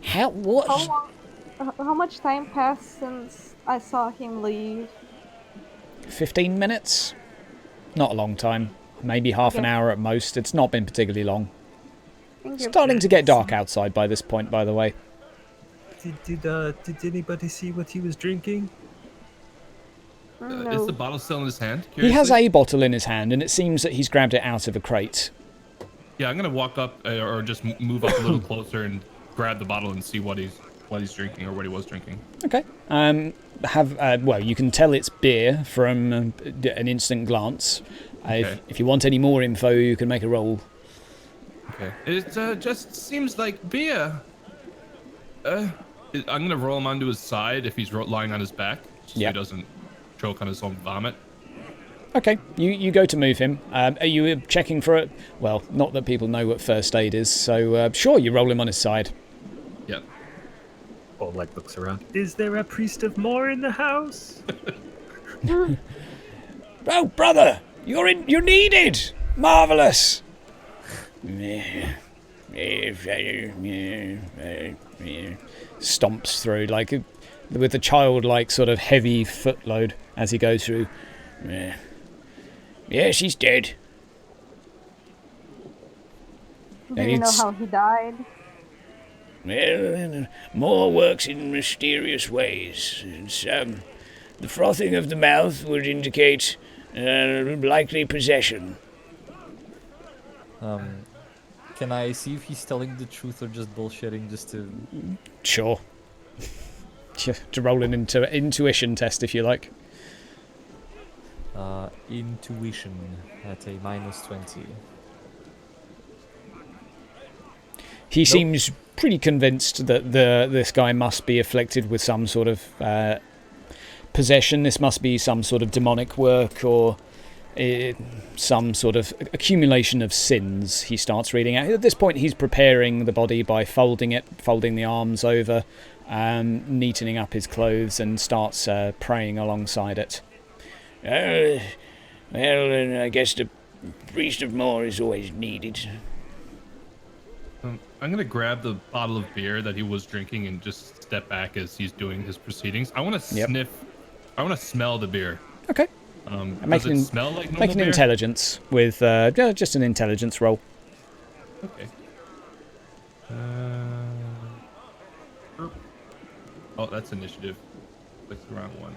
How much time passed since I saw him leave?
15 minutes? Not a long time. Maybe half an hour at most. It's not been particularly long. Starting to get dark outside by this point, by the way.
Did anybody see what he was drinking?
No.
Is the bottle still in his hand?
He has
Curiously?
a bottle in his hand, and it seems that he's grabbed it out of a crate.
Yeah, I'm gonna walk up or just move up a little closer and grab the bottle and see what he's drinking or what he was drinking.
Okay. Well, you can tell it's beer from an instant glance.
Okay.
If you want any more info, you can make a roll.
Okay. It just seems like beer. I'm gonna roll him onto his side if he's lying on his back, so
Yep.
he doesn't choke on his own vomit.
Okay, you go to move him. Are you checking for it? Well, not that people know what first aid is, so sure, you roll him on his side.
Yep.
Oleg looks around.
Is there a priest of more in the house?
Oh, brother, you're needed. Marvelous.
Stomps through like with a childlike sort of heavy footload as he goes through.
Yeah, she's dead.
Do you know how he died?
Well, more works in mysterious ways. It's, the frothing of the mouth would indicate likely possession.
Can I see if he's telling the truth or just bullshitting just to...
Sure. To roll an intuition test if you like.
Intuition at a -20.
He seems pretty convinced that this guy must be afflicted with some sort of possession. This must be some sort of demonic work or some sort of accumulation of sins. He starts reading out. At this point, he's preparing the body by folding the arms over, neatening up his clothes, and starts praying alongside it.
Well, I guess the priest of more is always needed.
I'm gonna grab the bottle of beer that he was drinking and just step back as he's doing his proceedings. I want to sniff. I want to smell the beer.
Okay.
Does it smell like normal
Make an
beer?
intelligence with just an intelligence roll.
Okay. Oh, that's initiative. Click the wrong one.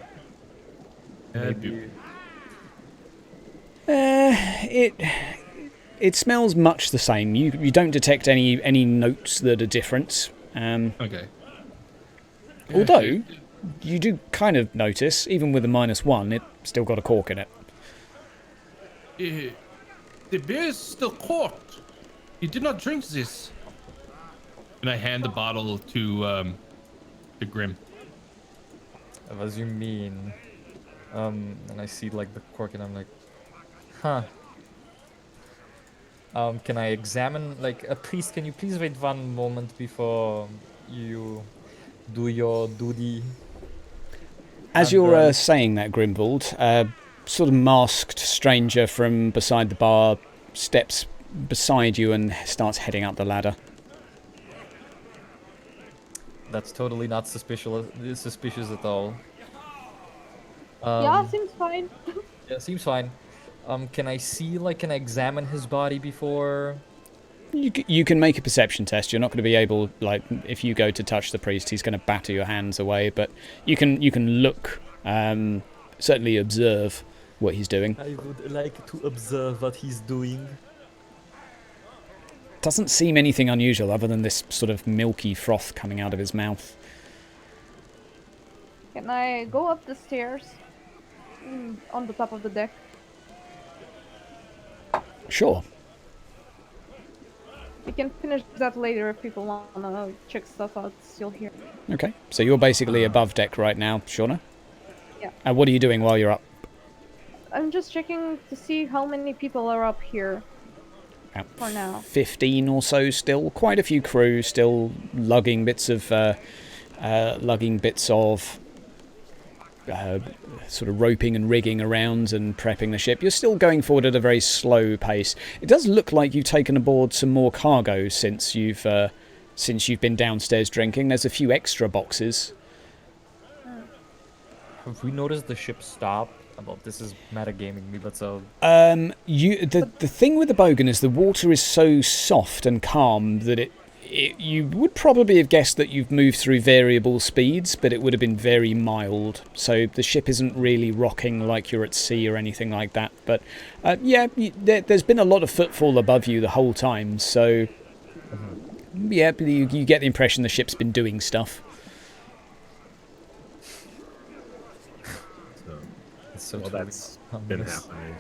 Maybe...
It smells much the same. You don't detect any notes that are different.
Okay.
Although you do kind of notice, even with a -1, it still got a cork in it.
The beer is still corked. You did not drink this. And I hand the bottle to Grim.
As you mean. And I see like the cork and I'm like, huh. Can I examine, like, a priest, can you please wait 1 moment before you do your duty?
As you're saying that, Grimwald, a sort of masked stranger from beside the bar steps beside you and starts heading up the ladder.
That's totally not suspicious at all.
Yeah, seems fine.
Yeah, seems fine. Can I see, like, can I examine his body before?
You can make a perception test. You're not going to be able, like, if you go to touch the priest, he's going to batter your hands away. But you can look, certainly observe what he's doing.
I would like to observe what he's doing.
Doesn't seem anything unusual other than this sort of milky froth coming out of his mouth.
Can I go up the stairs on the top of the deck?
Sure.
We can finish that later if people want to check stuff out still here.
Okay. So you're basically above deck right now, Shauna?
Yeah.
And what are you doing while you're up?
I'm just checking to see how many people are up here
About
for now.
15 or so still. Quite a few crew still lugging bits of sort of roping and rigging around and prepping the ship. You're still going forward at a very slow pace. It does look like you've taken aboard some more cargo since you've been downstairs drinking. There's a few extra boxes.
Have we noticed the ship stop? Well, this is metagaming me, but so...
The thing with the Bogan is the water is so soft and calm that you would probably have guessed that you've moved through variable speeds, but it would have been very mild. So the ship isn't really rocking like you're at sea or anything like that. But yeah, there's been a lot of footfall above you the whole time. So yeah, you get the impression the ship's been doing stuff.
So
Well, that's been happening.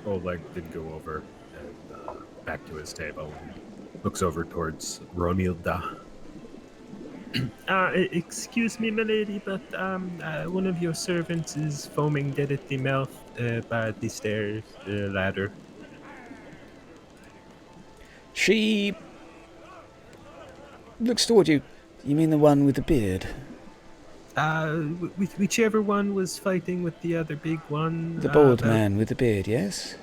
Oleg did go over and back to his table and looks over towards Ronilda.
Excuse me, milady, but one of your servants is foaming dead at the mouth by the stairs ladder.
She looks toward you. You mean the one with the beard?
Whichever one was fighting with the other big one.
The bald man with the beard, yes?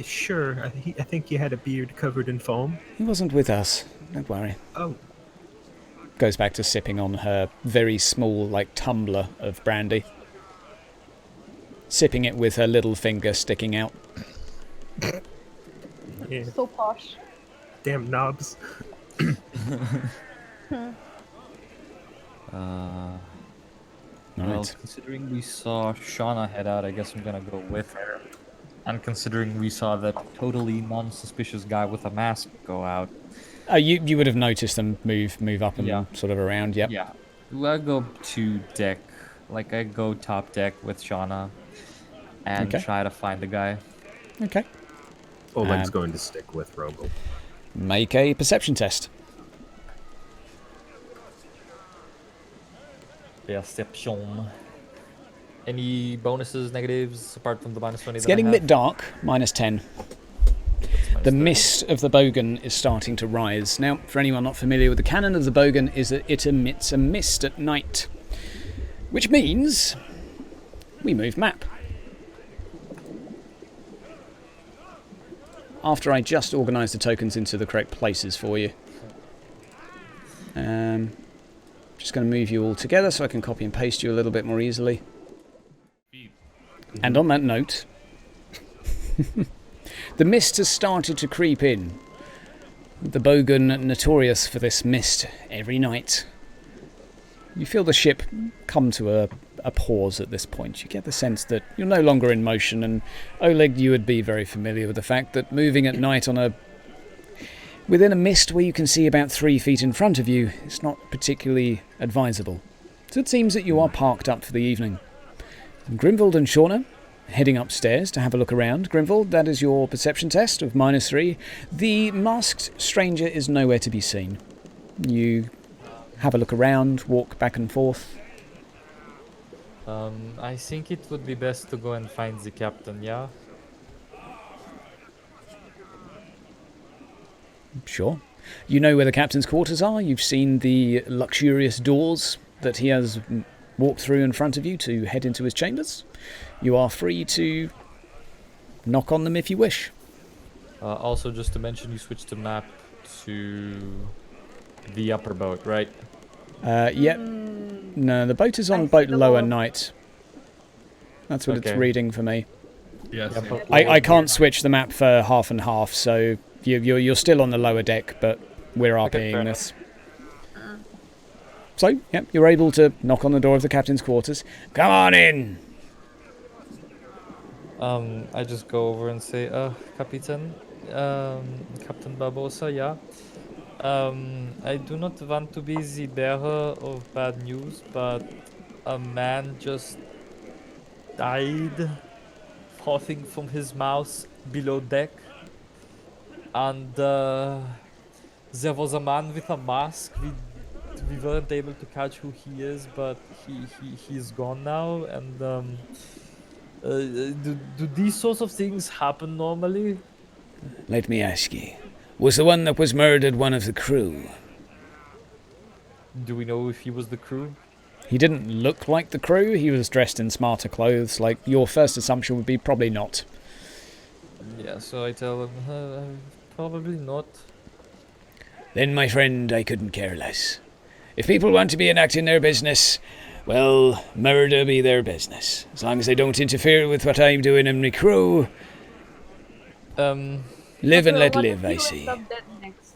Sure. I think he had a beard covered in foam.
He wasn't with us. Don't worry.
Oh.
Goes back to sipping on her very small, like, tumbler of brandy. Sipping it with her little finger sticking out.
Yeah.
So posh.
Damn knobs.
Well,
Right.
considering we saw Shauna head out, I guess I'm gonna go with her. And considering we saw that totally non-suspicious guy with a mask go out.
You would have noticed them move up and
Yeah.
sort of around, yep.
Yeah. I go to deck. Like, I go top deck with Shauna. And
Okay.
try to find the guy.
Okay.
Oleg's going to stick with Rogel.
Make a perception test.
Perception. Any bonuses, negatives, apart from the -20
It's
that I
getting a
have?
bit dark, -10.
That's
The
-30.
mist of the Bogan is starting to rise. Now, for anyone not familiar with the canon of the Bogan, is that it emits a mist at night. Which means we move map. After I just organise the tokens into the correct places for you. Just going to move you all together so I can copy and paste you a little bit more easily. And on that note, the mist has started to creep in. The Bogan notorious for this mist every night. You feel the ship come to a pause at this point. You get the sense that you're no longer in motion, and Oleg, you would be very familiar with the fact that moving at night within a mist where you can see about 3 feet in front of you is not particularly advisable. So it seems that you are parked up for the evening. Grimvald and Shauna heading upstairs to have a look around. Grimvald, that is your perception test of -3. The masked stranger is nowhere to be seen. You have a look around, walk back and forth.
I think it would be best to go and find the captain, yeah?
Sure. You know where the captain's quarters are. You've seen the luxurious doors that he has walked through in front of you to head into his chambers. You are free to knock on them if you wish.
Also, just to mention, you switched the map to the upper boat, right?
Yep. No, the boat is on
I
boat
see the
lower
lower.
night. That's what it's
Okay.
reading for me.
Yes.
Yeah, but
I can't switch the map for half and half, so you're still on the lower deck, but we're
Okay, fair
RPing this. So, yep, you're able to knock on the door of the captain's quarters. Come on in!
I just go over and say, Captain, Captain Barbosa, yeah. I do not want to be the bearer of bad news, but a man just died, frothing from his mouth below deck. And there was a man with a mask. We weren't able to catch who he is, but he's gone now. And Do these sorts of things happen normally?
Let me ask ye. Was the one that was murdered one of the crew?
Do we know if he was the crew?
He didn't look like the crew. He was dressed in smarter clothes. Like, your first assumption would be probably not.
Yeah, so I tell him, probably not.
Then, my friend, I couldn't care less. If people want to be enacting their business, well, murder be their business. As long as they don't interfere with what I'm doing in my crew, live and let
What
live,
if
I
you
see.
end up dead next?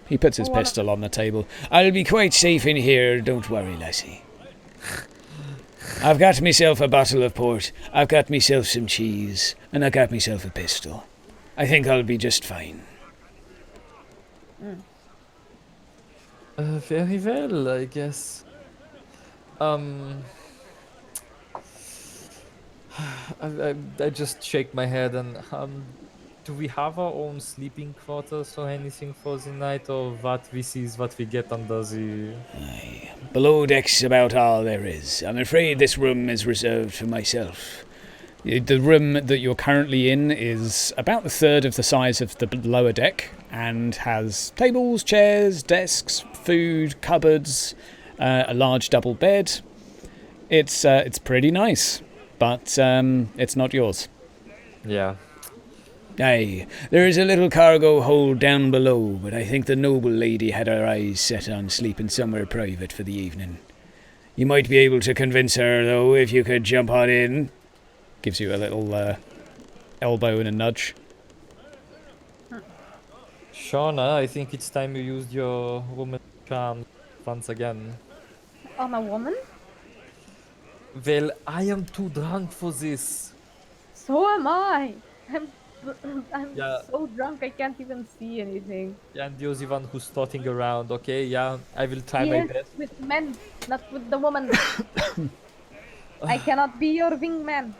He puts his
What-
pistol on the table.
I'll be quite safe in here, don't worry, lassie. I've got myself a bottle of port, I've got myself some cheese, and I got myself a pistol. I think I'll be just fine.
Very well, I guess. I just shake my head and do we have our own sleeping quarters or anything for the night, or what we see is what we get under the?
Aye. Below deck's about all there is. I'm afraid this room is reserved for myself.
The room that you're currently in is about a third of the size of the lower deck and has tables, chairs, desks, food, cupboards, a large double bed. It's pretty nice, but it's not yours.
Yeah.
Aye, there is a little cargo hold down below, but I think the noble lady had her eyes set on sleeping somewhere private for the evening. You might be able to convince her, though, if you could jump on in.
Gives you a little elbow and a nudge.
Shauna, I think it's time you used your woman charm once again.
I'm a woman?
Well, I am too drunk for this.
So am I. I'm
Yeah.
so drunk I can't even see anything.
And you're the one who's starting around, okay? Yeah, I will try my
Yes,
best.
with men, not with the woman. I cannot be your wingman.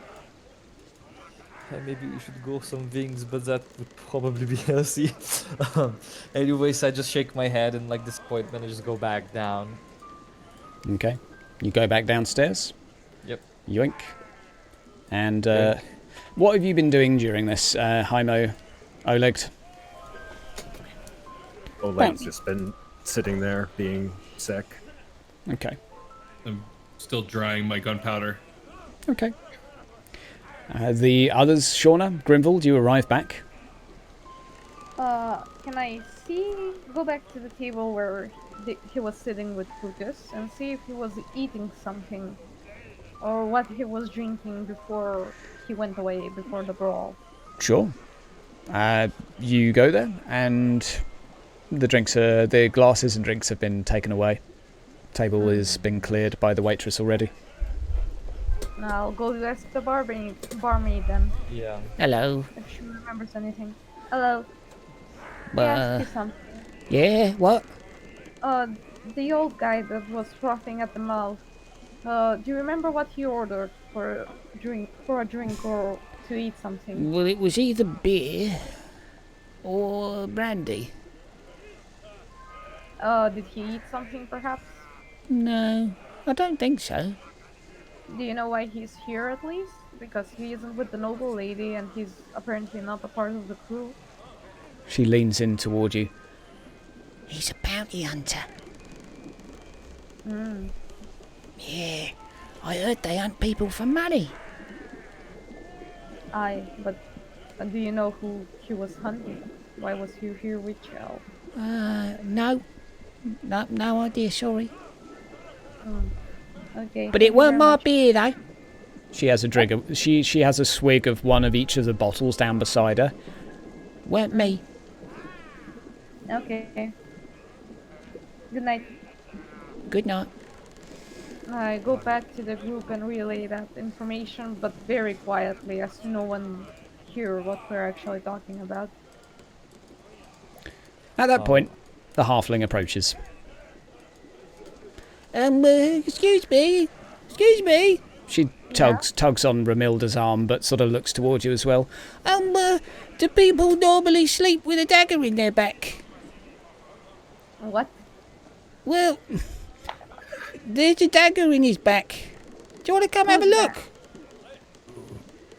Maybe we should go some wings, but that would probably be healthy. Anyways, I just shake my head and like disappointment and just go back down.
Okay. You go back downstairs.
Yep.
Yoink. And
Yoink.
what have you been doing during this, Hymo, Oleg?
Oleg's just been sitting there being sick.
Okay.
I'm still drying my gunpowder.
Okay. The others, Shauna, Grimvald, you arrive back.
Can I go back to the table where he was sitting with Lucas and see if he was eating something or what he was drinking before he went away, before the brawl?
Sure. You go there, and the glasses and drinks have been taken away. Table has been cleared by the waitress already.
Now I'll go ask the barmaid then,
Yeah.
Hello.
if she remembers anything. Hello. Can I ask you something?
Yeah, what?
The old guy that was frothing at the mouth. Do you remember what he ordered for a drink or to eat something?
Well, it was either beer or brandy.
Did he eat something perhaps?
No, I don't think so.
Do you know why he's here at least? Because he isn't with the noble lady and he's apparently not a part of the crew.
She leans in toward you.
He's a bounty hunter.
Hmm.
Yeah, I heard they hunt people for money.
Aye, but do you know who he was hunting? Why was he here with Chell?
No idea, sorry.
Okay.
But
thank
it
you
weren't
very
my
much.
beer, though.
She has a drink. She has a swig of one of each of the bottles down beside her.
Weren't me.
Okay. Good night.
Good night.
I go back to the group and relay that information, but very quietly, as no one hear what we're actually talking about.
At that point, the halfling approaches.
Excuse me.
She tugs on Ramilda's arm, but sort of looks towards you as well.
Do people normally sleep with a dagger in their back?
What?
Well, there's a dagger in his back. you want to come have a look?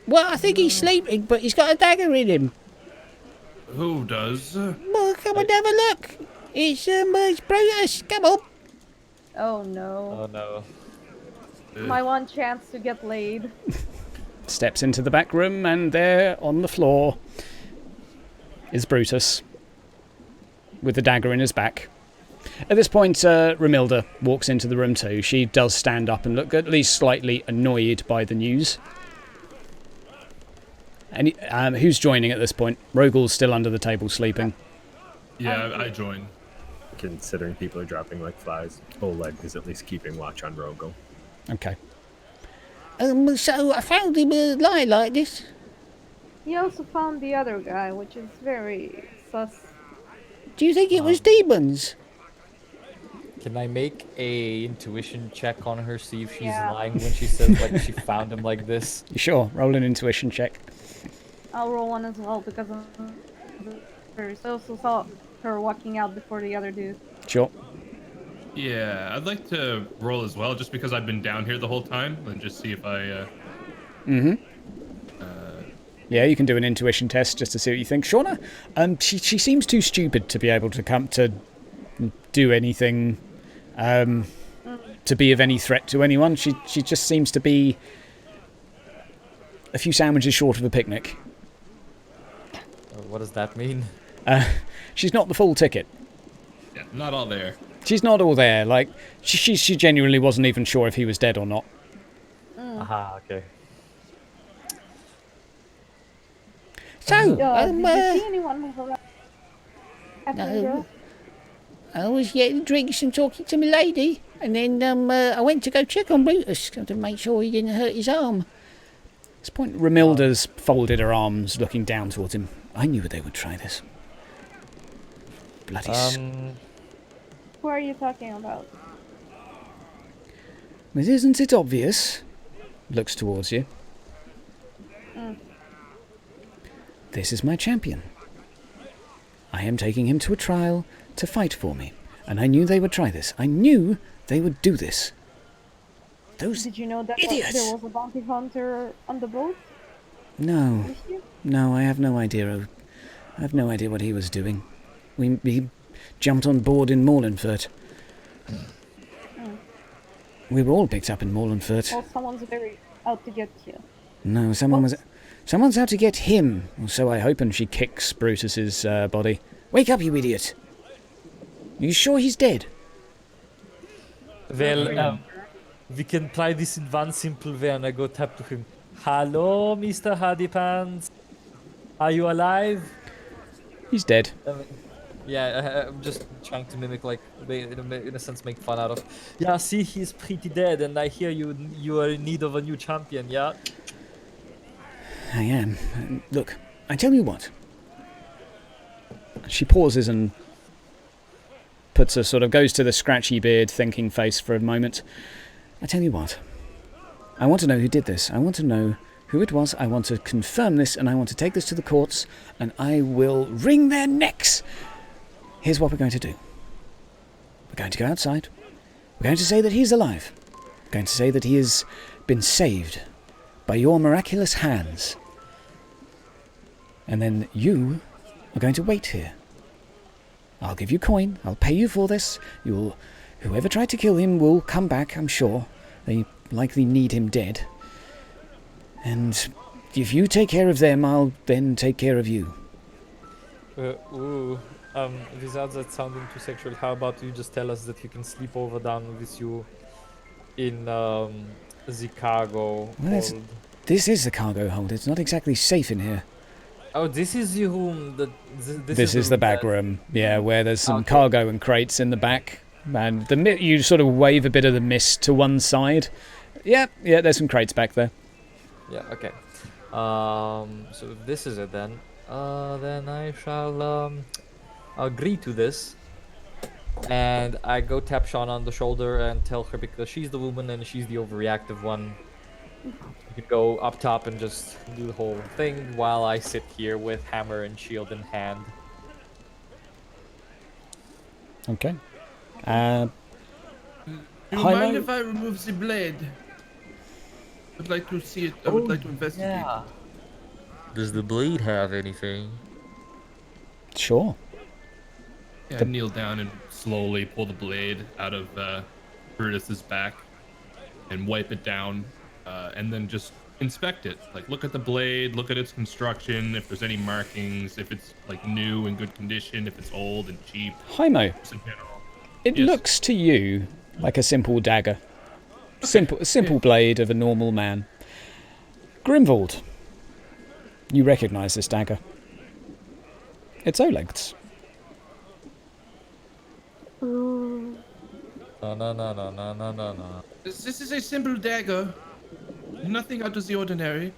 Well, I think he's sleeping, but he's got a dagger in him.
Who does?
Well, come and have a look. It's Brutus. Come on.
Oh no.
Oh no.
My one chance to get laid.
Steps into the back room, and there on the floor is Brutus with the dagger in his back. At this point, Romilda walks into the room too. She does stand up and look at least slightly annoyed by the news. And who's joining at this point? Rogal's still under the table sleeping.
Yeah, I join.
Considering people are dropping like flies, Oleg is at least keeping watch on Rogel.
Okay.
So I found him lying like this.
He also found the other guy, which is very sus.
Do you think it was demons?
Can I make a intuition check on her, see if she's
Yeah.
lying when she says like she found him like this?
You sure? Roll an intuition check.
I'll roll one as well because I also saw her walking out before the other dude.
Sure.
Yeah, I'd like to roll as well, just because I've been down here the whole time, and just see if I.
Yeah, you can do an intuition test just to see what you think. Shauna, she seems too stupid to be able to come to do anything, to be of any threat to anyone. She just seems to be a few sandwiches short of a picnic.
What does that mean?
She's not the full ticket.
Yeah, not all there.
She's not all there. Like, she genuinely wasn't even sure if he was dead or not.
Aha, okay.
So,
Did you see anyone move around?
No. I was getting drinks and talking to my lady, and then I went to go check on Brutus to make sure he didn't hurt his arm.
At this point, Romilda's folded her arms, looking down towards him. I knew they would try this. Bloody
Who are you talking about?
But isn't it obvious? Looks towards you. This is my champion. I am taking him to a trial to fight for me. And I knew they would try this. I knew they would do this. Those
Did you know that
idiots!
there was a bounty hunter on the boat
No.
with you?
No, I have no idea. I have no idea what he was doing. He jumped on board in Morlanfurt. We were all picked up in Morlanfurt.
Well, someone's very out to get you.
No, someone's out to get him. Or so I hope, and she kicks Brutus's body. Wake up, you idiot! You sure he's dead?
Well, we can try this in one simple way, and I go tap to him. Hello, Mr. Hardy Pants. Are you alive?
He's dead.
Yeah, I'm just trying to mimic, like, in a sense, make fun out of. Yeah, see, he's pretty dead, and I hear you are in need of a new champion. Yeah.
I am. Look, I tell you what. She pauses and goes to the scratchy beard, thinking face for a moment. I tell you what. I want to know who did this. I want to know who it was. I want to confirm this, and I want to take this to the courts, and I will wring their necks. Here's what we're going to do. We're going to go outside. We're going to say that he's alive. We're going to say that he has been saved by your miraculous hands. And then you are going to wait here. I'll give you coin. I'll pay you for this. Whoever tried to kill him will come back, I'm sure. They likely need him dead. And if you take care of them, I'll then take care of you.
Without that sounding too sexual, how about you just tell us that you can sleep over down with you in the cargo hold?
This is the cargo hold. It's not exactly safe in here.
Oh, this is the room.
This is the back room. Yeah, where there's some cargo and crates in the back. And you sort of wave a bit of the mist to one side. Yeah, there's some crates back there.
Yeah, okay. So if this is it then I shall agree to this. And I go tap Sean on the shoulder and tell her, because she's the woman and she's the overreactive one, you could go up top and just do the whole thing while I sit here with hammer and shield in hand.
Okay.
Do you mind if I remove the blade? would like to see it. I would like to investigate.
Yeah. Does the blade have anything?
Sure.
Yeah, I kneel down and slowly pull the blade out of Brutus's back and wipe it down, and then just inspect it. Like, look at the blade, look at its construction, if there's any markings, if it's like new and good condition, if it's old and cheap.
Hymo,
Just in general.
it
Yes.
looks to you like a simple dagger. Simple blade of a normal man. Grimwald, you recognize this dagger. It's Oleg's.
Ooh.
No.
This is a simple dagger. Nothing out of the ordinary.